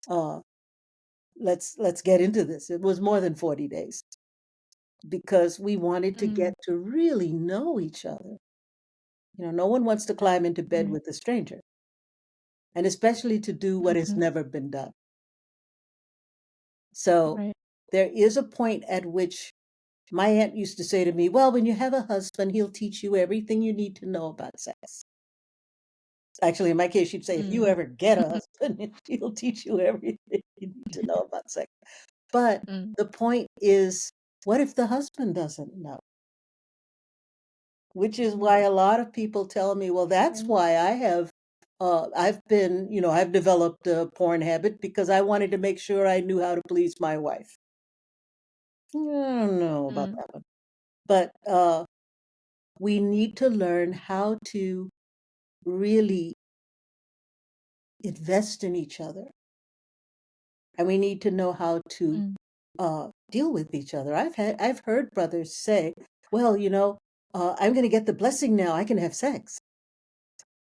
uh let's get into this. It was more than 40 days because we wanted to get to really know each other. No one wants to climb into bed with a stranger, and especially to do what has never been done. So there is a point at which my aunt used to say to me, well, when you have a husband, he'll teach you everything you need to know about sex. Actually, in my case, she'd say, if you ever get a husband, he'll teach you everything you need to know about sex. But the point is, what if the husband doesn't know? Which is why a lot of people tell me, well, that's why I've been, I've developed a porn habit because I wanted to make sure I knew how to please my wife. I don't know about that one. But we need to learn how to really invest in each other. And we need to know how to deal with each other. I've heard brothers say, well, I'm going to get the blessing now. I can have sex.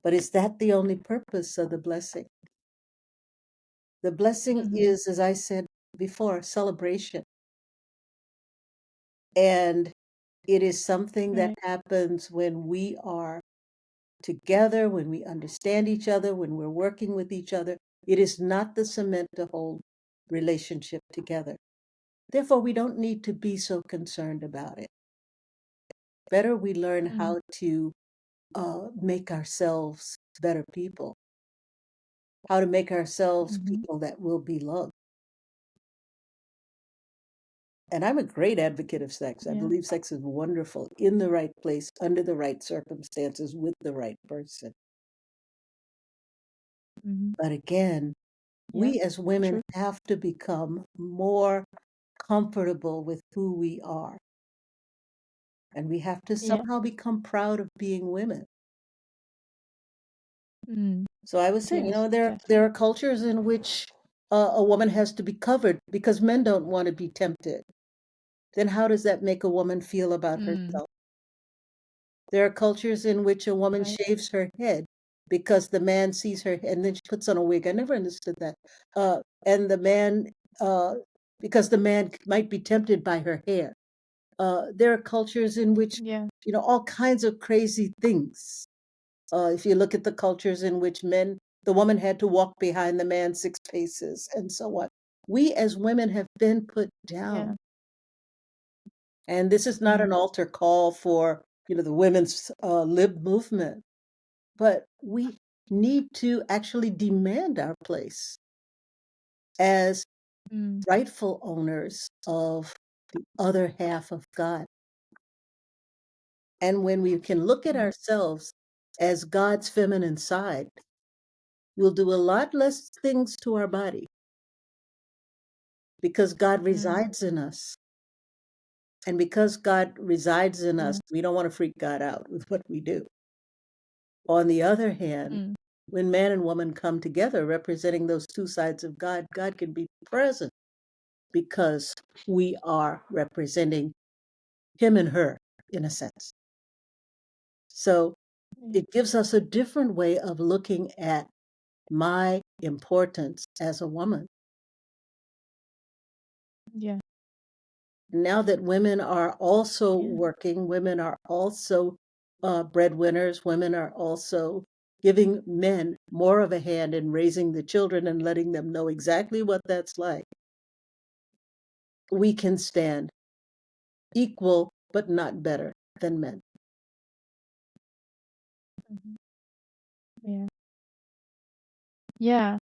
But is that the only purpose of the blessing? The blessing is, as I said before, celebration. And it is something that happens when we are together, when we understand each other, when we're working with each other. It is not the cement to hold relationship together. Therefore, we don't need to be so concerned about it. Better we learn how to make ourselves better people, how to make ourselves people that will be loved. And I'm a great advocate of sex. I believe sex is wonderful in the right place, under the right circumstances, with the right person. But again, we as women have to become more comfortable with who we are. And we have to somehow become proud of being women. So I was saying, there are cultures in which a woman has to be covered because men don't want to be tempted. Then how does that make a woman feel about herself? There are cultures in which a woman shaves her head because the man sees her and then she puts on a wig. I never understood that. And the man, because the man might be tempted by her hair. There are cultures in which, all kinds of crazy things. If you look at the cultures in which the woman had to walk behind the man 6 paces and so on. We as women have been put down. And this is not an altar call for, the women's lib movement, but we need to actually demand our place as rightful owners of the other half of God. And when we can look at ourselves as God's feminine side, we'll do a lot less things to our body because God resides in us. And because God resides in us, we don't want to freak God out with what we do. On the other hand, when man and woman come together representing those two sides of God, God can be present because we are representing him and her in a sense. So it gives us a different way of looking at my importance as a woman. Now that women are also working, women are also breadwinners, women are also giving men more of a hand in raising the children and letting them know exactly what that's like. We can stand equal, but not better than men. Yeah,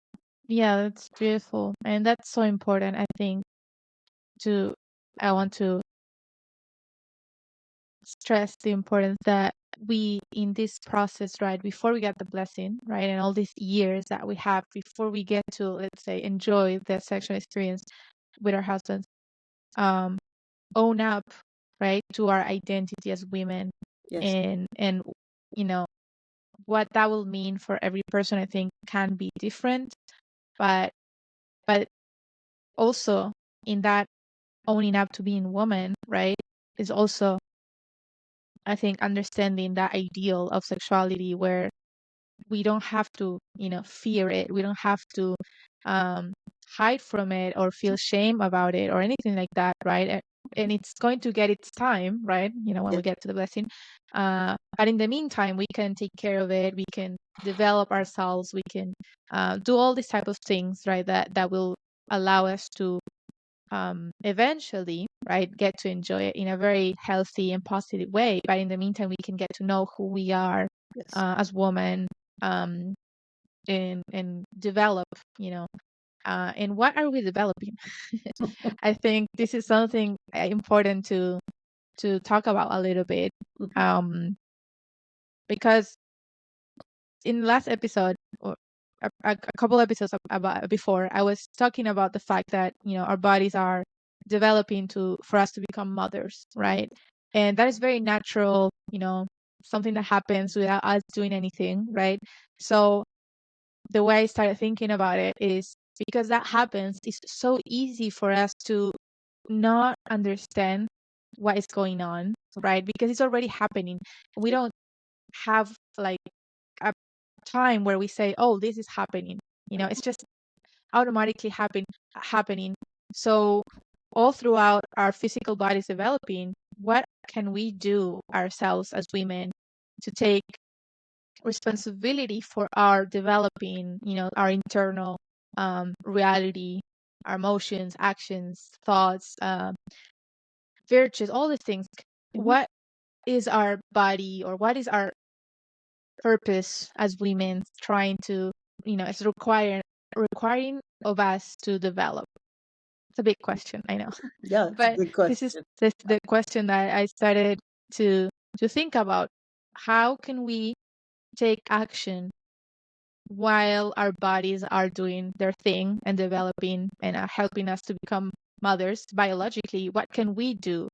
that's beautiful. And that's so important, I think, I want to stress the importance that we, in this process, right, before we get the blessing, right, and all these years that we have before we get to, let's say, enjoy the sexual experience with our husbands, own up, right, to our identity as women. Yes. And what that will mean for every person, I think, can be different, but also in that owning up to being woman, right, is also, I think, understanding that ideal of sexuality where we don't have to, fear it. We don't have to hide from it or feel shame about it or anything like that, right? And it's going to get its time, right? When we get to the blessing. But in the meantime, we can take care of it. We can develop ourselves. We can do all these type of things, right? That will allow us to eventually, right, get to enjoy it in a very healthy and positive way. But in the meantime, we can get to know who we are Yes. as women, and develop, and what are we developing? I think this is something important to talk about a little bit, Mhm. because in the last episode, or a couple episodes about before, I was talking about the fact that our bodies are developing for us to become mothers, right? And that is very natural, something that happens without us doing anything, right? So the way I started thinking about it is, because that happens, it's so easy for us to not understand what is going on, right? Because it's already happening. We don't have like a time where we say, oh, this is happening. It's just automatically happening. So all throughout our physical bodies developing, what can we do ourselves as women to take responsibility for our developing, our internal reality, our emotions, actions, thoughts, virtues, all these things? Mhm. What is our body, or what is our purpose as women trying to, it's requiring of us to develop? It's a big question, I know. Yeah, it's a But big this is question. the question that I started to think about. How can we take action while our bodies are doing their thing and developing and are helping us to become mothers biologically? What can we do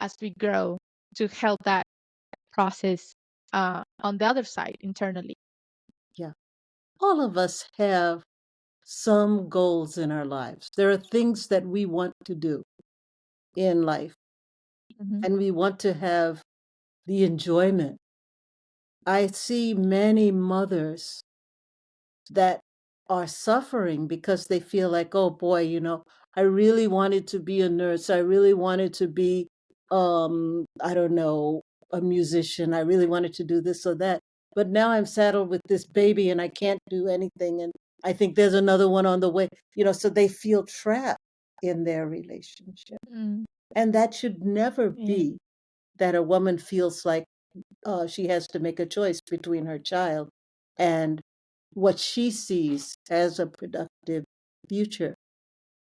as we grow to help that process on the other side internally? Yeah. All of us have some goals in our lives. There are things that we want to do in life, Mhm. and we want to have the enjoyment. I see many mothers that are suffering because they feel like, oh boy, I really wanted to be a nurse. I really wanted to be, I don't know, a musician. I really wanted to do this or that. But now I'm saddled with this baby and I can't do anything. And I think there's another one on the way, so they feel trapped in their relationship. Mm, And that should never yeah. be, that a woman feels like she has to make a choice between her child and what she sees as a productive future.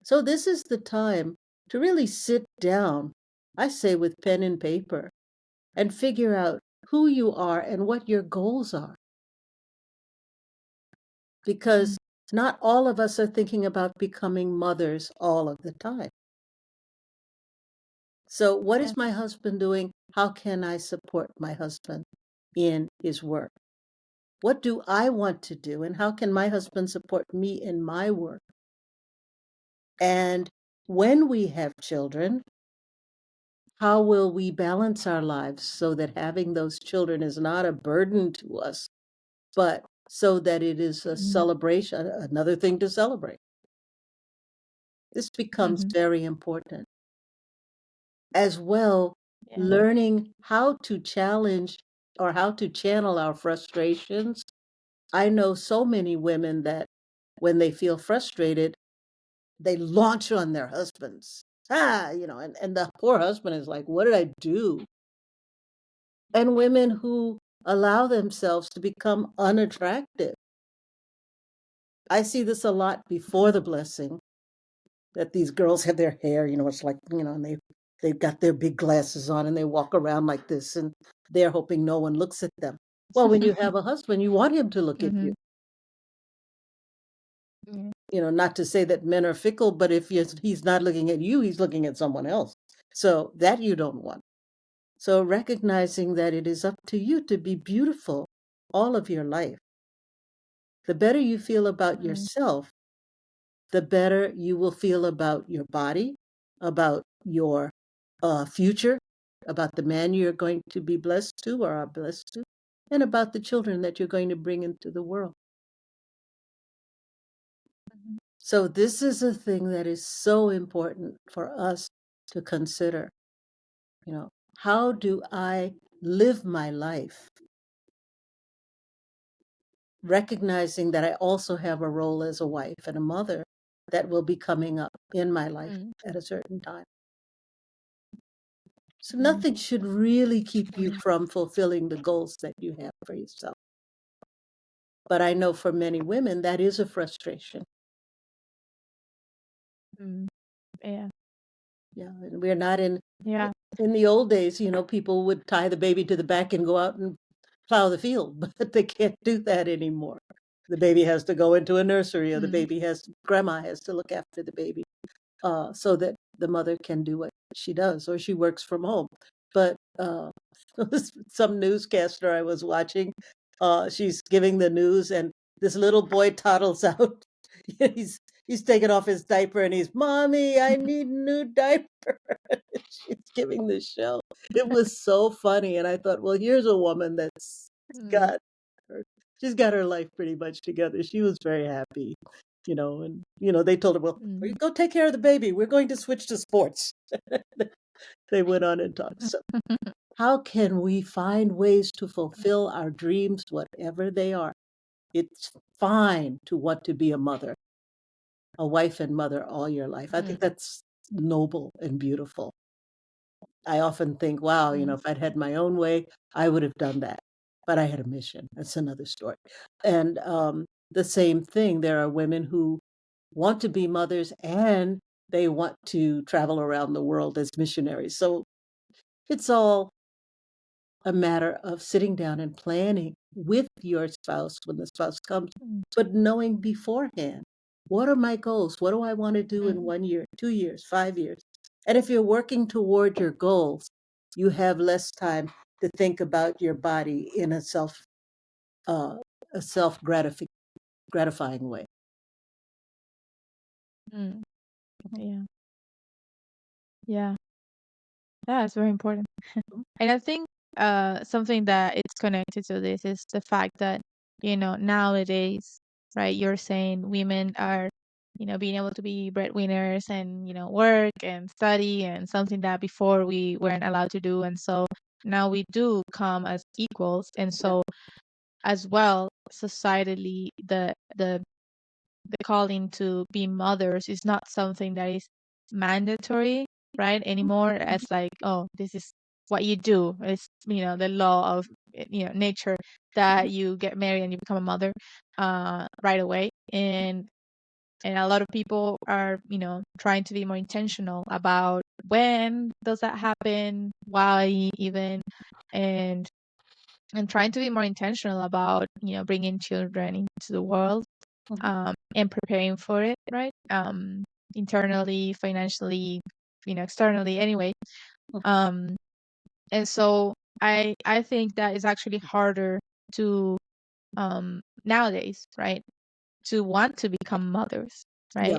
So, this is the time to really sit down, I say, with pen and paper, and figure out who you are and what your goals are. Because Mm, not all of us are thinking about becoming mothers all of the time. So, what yeah. is my husband doing? How can I support my husband in his work? What do I want to do? And how can my husband support me in my work? And when we have children, how will we balance our lives so that having those children is not a burden to us, but so that it is a Mhm. celebration, another thing to celebrate? This becomes Mhm. very important. As well, Yeah. learning how to challenge or how to channel our frustrations. I know so many women that when they feel frustrated, they launch on their husbands. And the poor husband is like, what did I do? And women who allow themselves to become unattractive. I see this a lot before the blessing, that these girls have their hair, it's like, and they've got their big glasses on and they walk around like this and they're hoping no one looks at them. Well, when you have a husband, you want him to look at you. Mhm. Yeah. Not to say that men are fickle, but if he's not looking at you, he's looking at someone else. So that you don't want. So recognizing that it is up to you to be beautiful all of your life. The better you feel about Mm, yourself, the better you will feel about your body, about your future, about the man you're going to be blessed to or are blessed to, and about the children that you're going to bring into the world. mhm. So this is a thing that is so important for us to consider. How do I live my life? Recognizing that I also have a role as a wife and a mother, that will be coming up in my life at a certain time. So nothing should really keep you from fulfilling the goals that you have for yourself. But I know for many women, that is a frustration. Yeah. Yeah, and we're not in the old days, people would tie the baby to the back and go out and plow the field, but they can't do that anymore. The baby has to go into a nursery, or grandma has to look after the baby, so that the mother can do what she does, or she works from home. But some newscaster I was watching, she's giving the news, and this little boy toddles out. He's taking off his diaper, and he's, "Mommy, I need a new diaper." She's giving the show. It was so funny, and I thought, well, here's a woman that's got her, she's got her life pretty much together. She was very happy, and they told her, well, go take care of the baby. We're going to switch to sports. They went on and talked. So how can we find ways to fulfill our dreams, whatever they are? It's fine to want to be a mother, a wife and mother all your life. I think that's noble and beautiful. I often think, wow, if I'd had my own way, I would have done that. But I had a mission. That's another story. And the same thing, there are women who want to be mothers and they want to travel around the world as missionaries. So it's all a matter of sitting down and planning with your spouse when the spouse comes, but knowing beforehand, what are my goals? What do I want to do in 1 year, 2 years, 5 years? And if you're working toward your goals, you have less time to think about your body in a self gratifying way. Yeah. Yeah. Yeah, it's very important. And I think something that it's connected to this is the fact that, nowadays, right, you're saying women are, being able to be breadwinners and, work and study, and something that before we weren't allowed to do. And so now we do come as equals. And so as well, societally, the calling to be mothers is not something that is mandatory, right, anymore, as like, oh, this is what you do. It's, the law of, nature, that you get married and you become a mother right away. And a lot of people are, trying to be more intentional about when does that happen, why even, and trying to be more intentional about, bringing children into the world, and preparing for it, right? Internally, financially, externally, anyway. And so I think that is actually harder to nowadays, right? To want to become mothers, right? Yeah.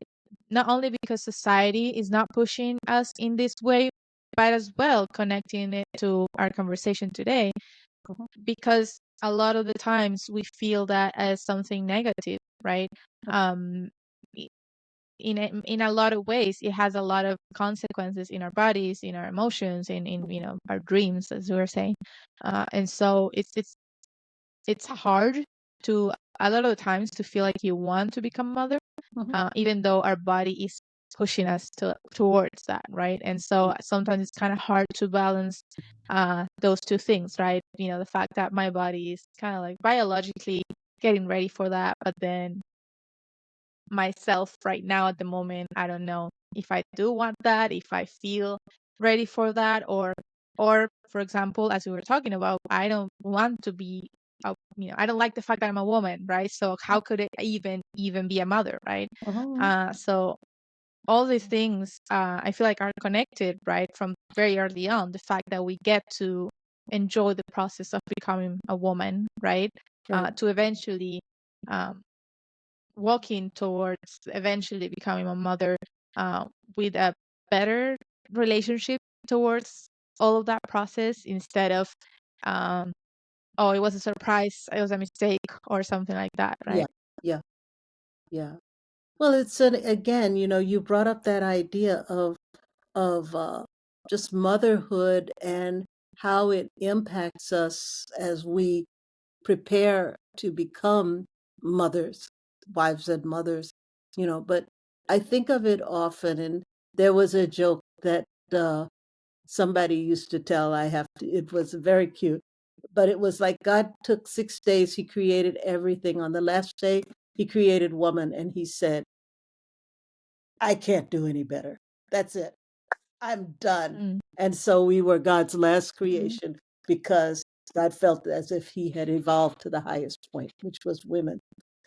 Not only because society is not pushing us in this way, but as well connecting it to our conversation today, because a lot of the times we feel that as something negative, right? In a lot of ways, it has a lot of consequences in our bodies, in our emotions, in our dreams, as we were saying. And so it's hard to, a lot of the times, to feel like you want to become a mother, even though our body is pushing us towards that, right? And so sometimes it's kind of hard to balance those two things, right? The fact that my body is kind of like biologically getting ready for that, but then myself right now at the moment, I don't know if I do want that, if I feel ready for that, or for example, as we were talking about, I don't want to be I don't like the fact that I'm a woman, right? So how could it even be a mother, right? So all these things, I feel like, are connected, right, from very early on. The fact that we get to enjoy the process of becoming a woman, right? Right. To eventually walking towards eventually becoming a mother, with a better relationship towards all of that process, instead of oh, it was a surprise, it was a mistake, or something like that, right? Yeah. Yeah. Well, it's again, you brought up that idea of just motherhood and how it impacts us as we prepare to become mothers, wives and mothers, but I think of it often, and there was a joke that somebody used to tell. It was very cute, but it was like God took 6 days, he created everything. On the last day, he created woman, and he said, I can't do any better. That's it. I'm done. Mm. And so we were God's last Mm. creation because God felt as if he had evolved to the highest point, which was women.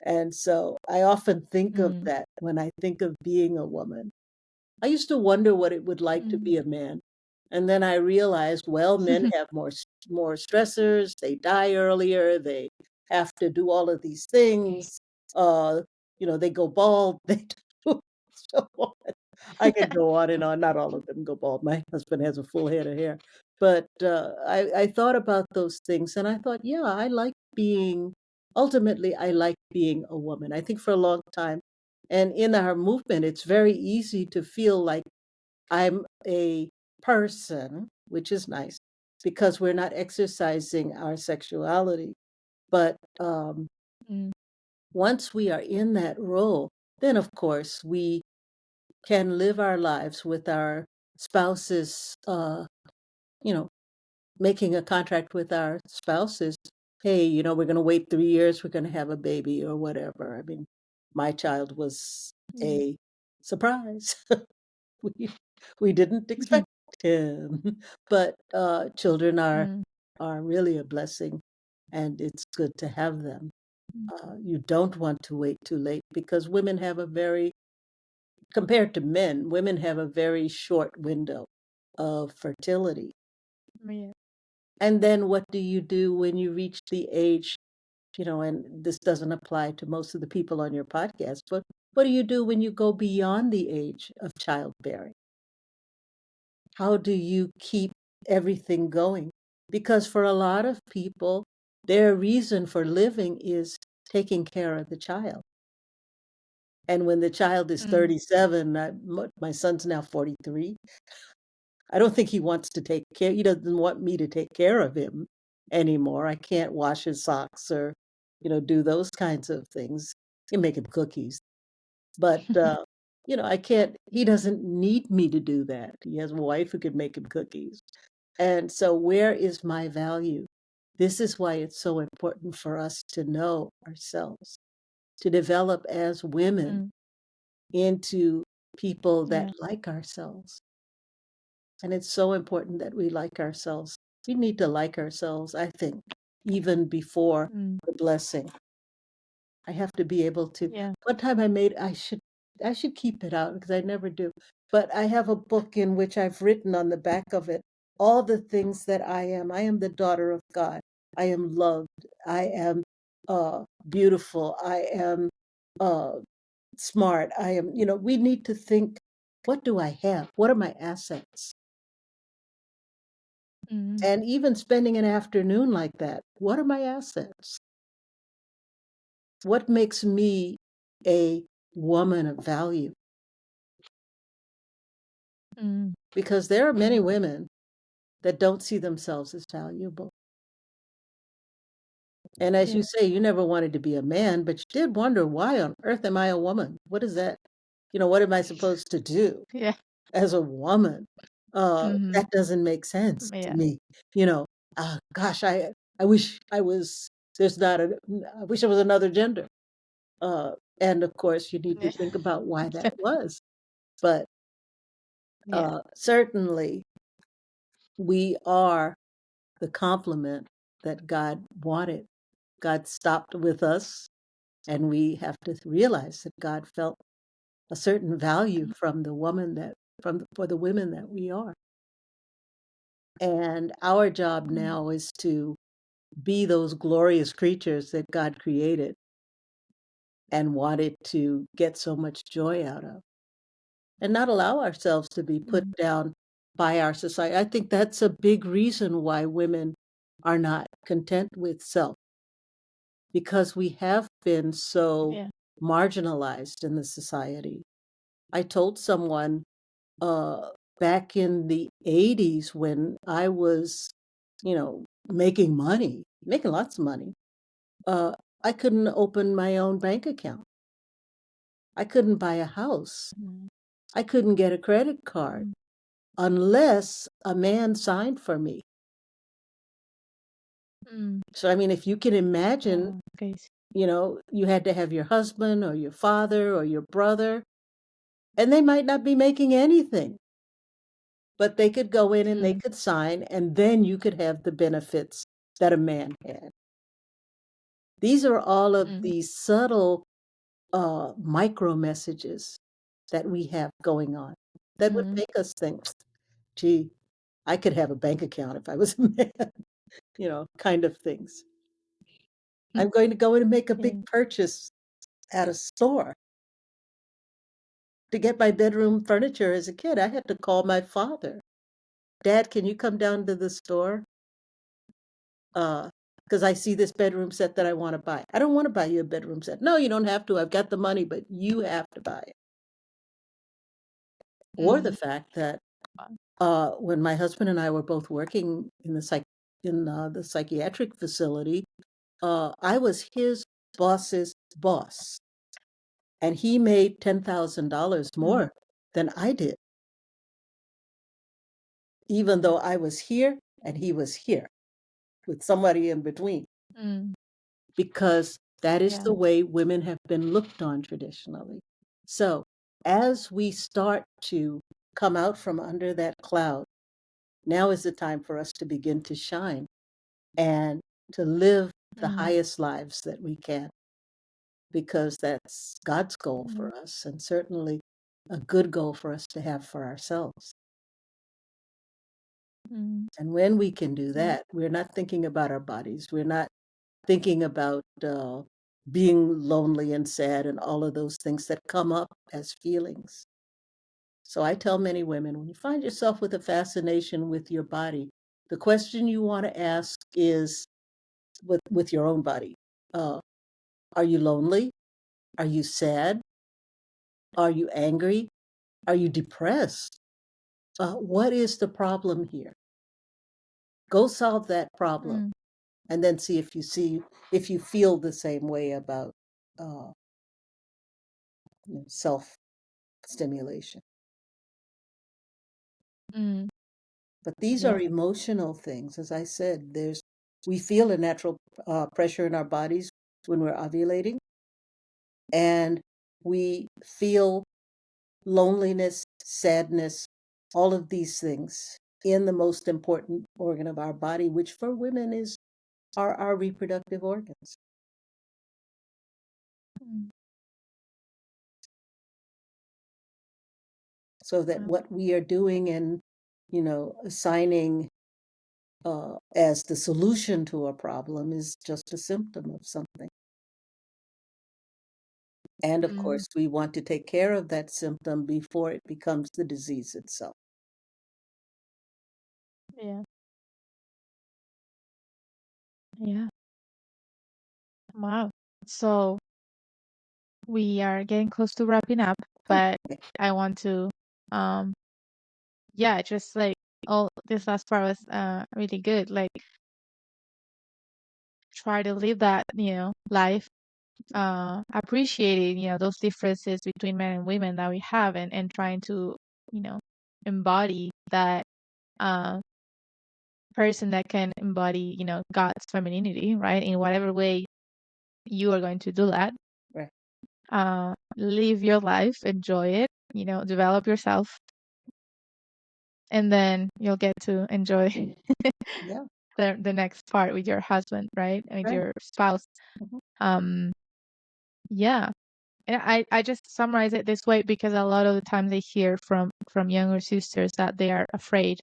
And so I often think of Mm. that when I think of being a woman. I used to wonder what it would like to Mm. be a man. And then I realized, well, men have more stressors, they die earlier, they have to do all of these things. Uh, they go bald, they do so on. I could go on and on. Not all of them go bald. My husband has a full head of hair. But I thought about those things and I thought, yeah, ultimately, I like being a woman. I think for a long time, and in our movement, it's very easy to feel like I'm a person, which is nice because we're not exercising our sexuality. But Mm. once we are in that role, then of course we can live our lives with our spouses, you know, making a contract with our spouses. Hey, we're going to wait 3 years, we're going to have a baby or whatever. I mean, my child was Yeah. a surprise. we we didn't expect him, but children Mm. are really a blessing, and it's good to have them. Mm. You don't want to wait too late because compared to men, women have a very short window of fertility. Yeah. And then what do you do when you reach the age, and this doesn't apply to most of the people on your podcast, but what do you do when you go beyond the age of childbearing? How do you keep everything going? Because for a lot of people, their reason for living is taking care of the child. And when the child is Mm. 37, my son's now 43. I don't think he wants to take care. He doesn't want me to take care of him anymore. I can't wash his socks or, do those kinds of things. I can make him cookies, but I can't. He doesn't need me to do that. He has a wife who can make him cookies, and so where is my value? This is why it's so important for us to know ourselves, to develop as women Mm. into people that Yeah. like ourselves. And it's so important that we like ourselves. We need to like ourselves, I think, even before Mm. the blessing. I have to be able to. Yeah. One time I should keep it out because I never do. But I have a book in which I've written on the back of it all the things that I am. I am the daughter of God. I am loved. I am beautiful. I am uh, smart. I am, we need to think, what do I have? What are my assets? Mm. And even spending an afternoon like that, what are my assets? What makes me a woman of value? Mm. Because there are Yeah. many women that don't see themselves as valuable. And as Yeah. you say, you never wanted to be a man, but you did wonder, why on earth am I a woman? What is that? What am I supposed to do Yeah. as a woman? Mm-hmm. That doesn't make sense to Yeah. me. Gosh, I wish I wish there was another gender. Uh, and of course, you need to Yeah. think about why that was. But Yeah. certainly, we are the complement that God wanted. God stopped with us, and we have to realize that God felt a certain value from the woman for the women that we are. And our job Mm. now is to be those glorious creatures that God created and wanted to get so much joy out of, and not allow ourselves to be put Mm. down by our society. I think that's a big reason why women are not content with self, because we have been so Yeah. marginalized in the society. I told someone back in the 80s when I was, making money, making lots of money, uh, I couldn't open my own bank account. I couldn't buy a house. Mm. I couldn't get a credit card unless a man signed for me. Mm. So, I mean, if you can imagine, Oh, okay. you had to have your husband or your father or your brother, and they might not be making anything, but they could go in and they Mm. could sign, and then you could have the benefits that a man had. These are all of Mm. these subtle micro messages that we have going on that would Mm. make us think, gee, I could have a bank account if I was a man, kind of things. I'm going to go in and make a Yeah. big purchase at a store. To get my bedroom furniture as a kid, I had to call my father. Dad, can you come down to the store? Because I see this bedroom set that I want to buy. I don't want to buy you a bedroom set. No, you don't have to. I've got the money, but you have to buy it. Or the Mm. fact that Wow. when my husband and I were both working in the psychiatric facility, I was his boss's boss, and he made $10,000 Mm. more than I did, even though I was here and he was here with somebody in between, Mm. because that is Yeah. the way women have been looked on traditionally. So as we start to come out from under that cloud, now is the time for us to begin to shine and to live the Mm. highest lives that we can, because that's God's goal Mm. for us, and certainly a good goal for us to have for ourselves. Mm. And when we can do Yeah. that, we're not thinking about our bodies. We're not thinking about being lonely and sad and all of those things that come up as feelings. So I tell many women, when you find yourself with a fascination with your body, the question you want to ask is with your own body. Are you lonely? Are you sad? Are you angry? Are you depressed? What is the problem here? Go solve that problem, Mm. and then see if you feel the same way about uh, self stimulation. Mm. But these Yeah. are emotional things. As I said, we feel a natural pressure in our bodies when we're ovulating, and we feel loneliness, sadness, all of these things in the most important organ of our body, which for women are our reproductive organs. Mm. So that Wow. what we are doing and, assigning as the solution to a problem is just a symptom of something. And of Mm. course, we want to take care of that symptom before it becomes the disease itself. Yeah. Yeah. Wow. So we are getting close to wrapping up, but I want to, um, yeah, just like all this last part was really good. Like try to live that, life, appreciating, those differences between men and women that we have, and trying to, you know, embody that uh person that can embody, God's femininity, right? In whatever way you are going to do that. Right. Live your life, enjoy it, develop yourself, and then you'll get to enjoy Yeah. the next part with your husband, right? And with Right. your spouse. Mhm. Yeah. And I just summarize it this way because a lot of the times I hear from younger sisters that they are afraid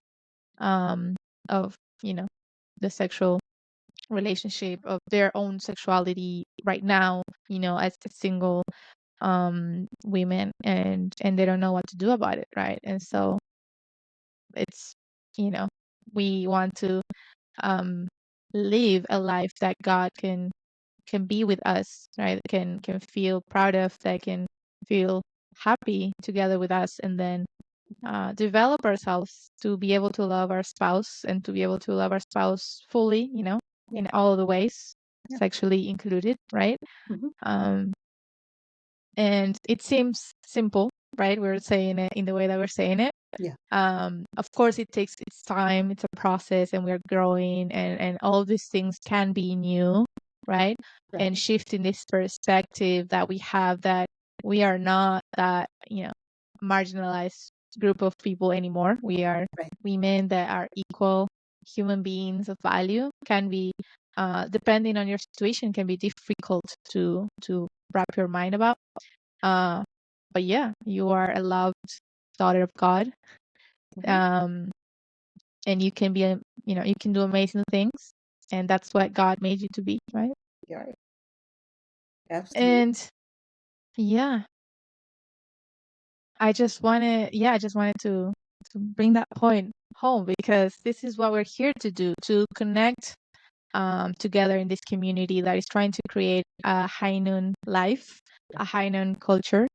of, the sexual relationship, of their own sexuality right now, as single women, and they don't know what to do about it, right? And so it's, we want to um live a life that God can be with us, right? Can feel proud of, that can feel happy together with us, and then develop ourselves to be able to love our spouse, and to be able to love our spouse fully, Yeah. in all of the ways, Yeah. sexually included, right? Mhm. Um, And it seems simple, right? We're saying it in the way that we're saying it. Yeah. Of course, it takes its time. It's a process, and we're growing, and all these things can be new, right? Right. And shifting this perspective that we have, that we are not that, marginalized group of people anymore. We are Right. women that are equal human beings of value. Can be, depending on your situation, can be difficult to wrap your mind about. But yeah, you are a loved daughter of God. And you can be you can do amazing things, and that's what God made you to be, right? Yeah. Absolutely. And yeah, I just wanted to bring that point home, because this is what we're here to do, to connect together in this community that is trying to create a high noon life, a high noon culture,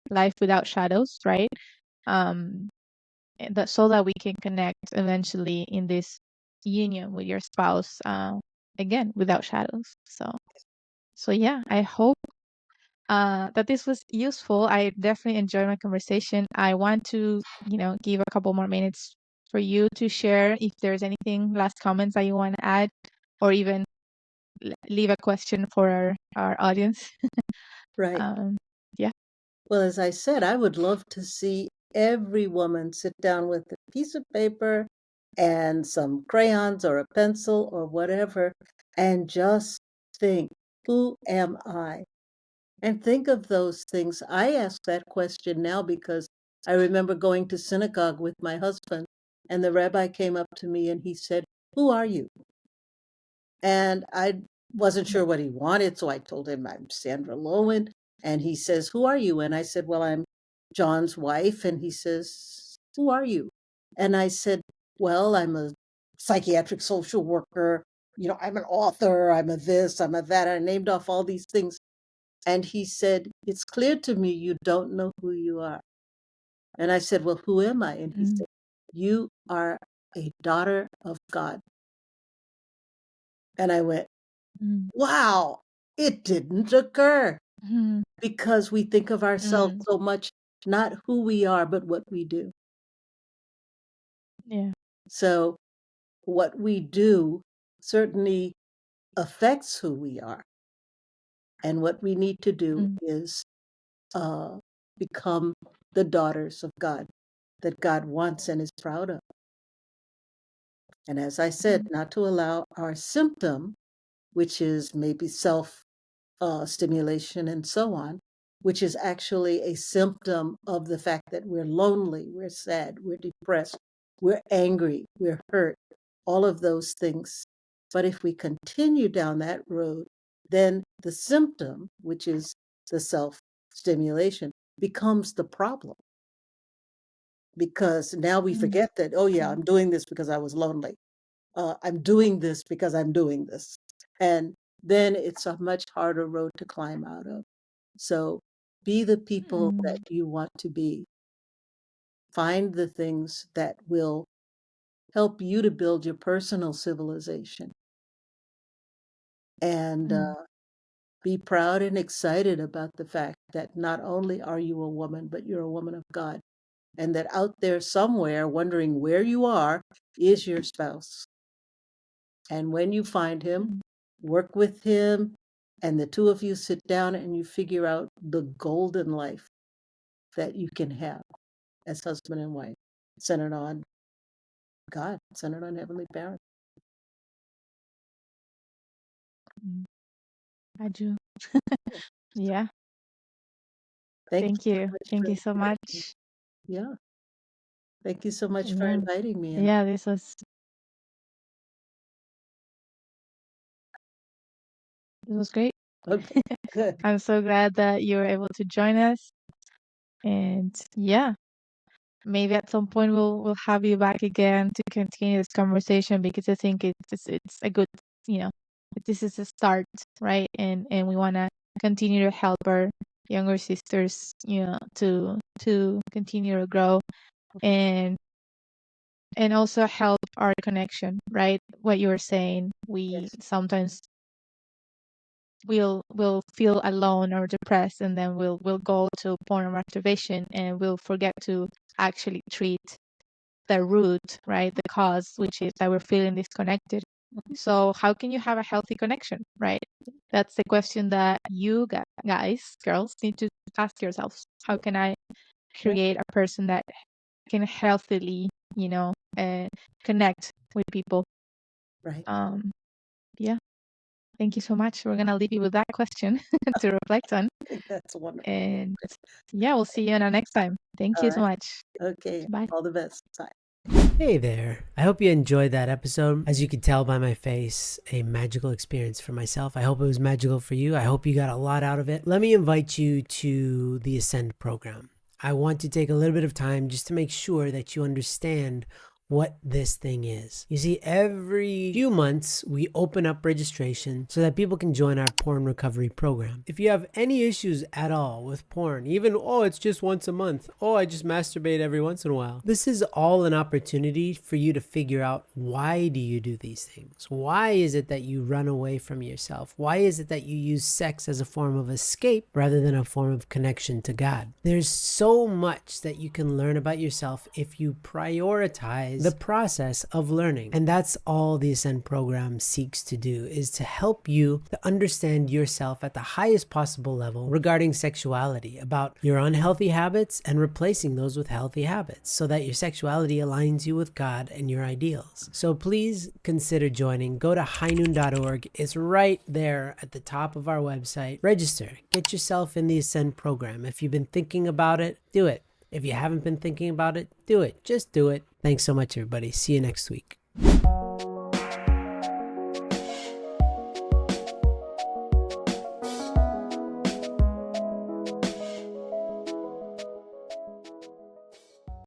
life without shadows, right? um and that, so that we can connect eventually in this union with your spouse, again, without shadows. So yeah, I hope that this was useful. I definitely enjoyed my conversation. I want to give a couple more minutes for you to share if there's anything, last comments that you want to add, or even leave a question for our audience. Right. Yeah. Well, as I said, I would love to see every woman sit down with a piece of paper and some crayons or a pencil or whatever and just think, who am I? And think of those things. I ask that question now because I remember going to synagogue with my husband, and the rabbi came up to me and he said, "Who are you?" And I wasn't sure what he wanted, so I told him I'm Sandra Lowen. And he says, "Who are you?" And I said, "Well, I'm John's wife." And he says, "Who are you?" And I said, "Well, I'm a psychiatric social worker. I'm an author. I'm a this, I'm a that." I named off all these things. And he said, "It's clear to me you don't know who you are." And I said, "Well, who am I?" And he said, "You are a daughter of God." And I went, wow, it didn't occur, because we think of ourselves so much, not who we are, but what we do. Yeah. So what we do certainly affects who we are. And what we need to do is become the daughters of God that God wants and is proud of. And as I said, not to allow our symptom, which is maybe self stimulation and so on, which is actually a symptom of the fact that we're lonely, we're sad, we're depressed, we're angry, we're hurt, all of those things. But if we continue down that road, then the symptom, which is the self stimulation, becomes the problem. Because now we forget that, oh yeah, I'm doing this because I was lonely. I'm doing this because I'm doing this. And then it's a much harder road to climb out of. So be the people that you want to be. Find the things that will help you to build your personal civilization. And be proud and excited about the fact that not only are you a woman, but you're a woman of God. And that out there somewhere, wondering where you are, is your spouse. And when you find him, work with him, and the two of you sit down and you figure out the golden life that you can have as husband and wife, centered on God, centered on Heavenly Parent. I do. Yeah. Thank Thank you so you. much Thank for you so inviting me. much. Yeah, thank you so much for Yeah. inviting me. And Yeah, this was great. okay, good. I'm so glad that you were able to join us. And yeah, maybe at some point we'll have you back again to continue this conversation, because I think it's a good, this is a start, right? And we want to continue to help our younger sisters, to continue to grow, and also help our connection, right? What you were saying, we Yes, sometimes we'll feel alone or depressed, and then we'll go to porn or masturbation, and we'll forget to actually treat the root, right? The cause, which is that we're feeling disconnected. So how can you have a healthy connection, right? That's the question that you guys, girls, need to ask yourselves. How can I create a person that can healthily, connect with people? Right. Yeah. Thank you so much. We're gonna leave you with that question to reflect on. That's wonderful. And yeah, we'll see you on our next time. Thank All you so right. much. Okay. Bye. All the best. Bye. Hey there. I hope you enjoyed that episode. As you could tell by my face, a magical experience for myself. I hope it was magical for you. I hope you got a lot out of it. Let me invite you to the Ascend program. I want to take a little bit of time just to make sure that you understand what this thing is. You see, every few months we open up registration so that people can join our porn recovery program. If you have any issues at all with porn, even, oh, it's just once a month, oh, I just masturbate every once in a while, this is all an opportunity for you to figure out, why do you do these things? Why is it that you run away from yourself? Why is it that you use sex as a form of escape rather than a form of connection to God? There's so much that you can learn about yourself if you prioritize the process of learning. And that's all the Ascend program seeks to do, is to help you to understand yourself at the highest possible level regarding sexuality, about your unhealthy habits and replacing those with healthy habits so that your sexuality aligns you with God and your ideals. So please consider joining. Go to highnoon.org. It's right there at the top of our website. Register. Get yourself in the Ascend program. If you've been thinking about it, do it. If you haven't been thinking about it, do it. Just do it. Thanks so much, everybody. See you next week.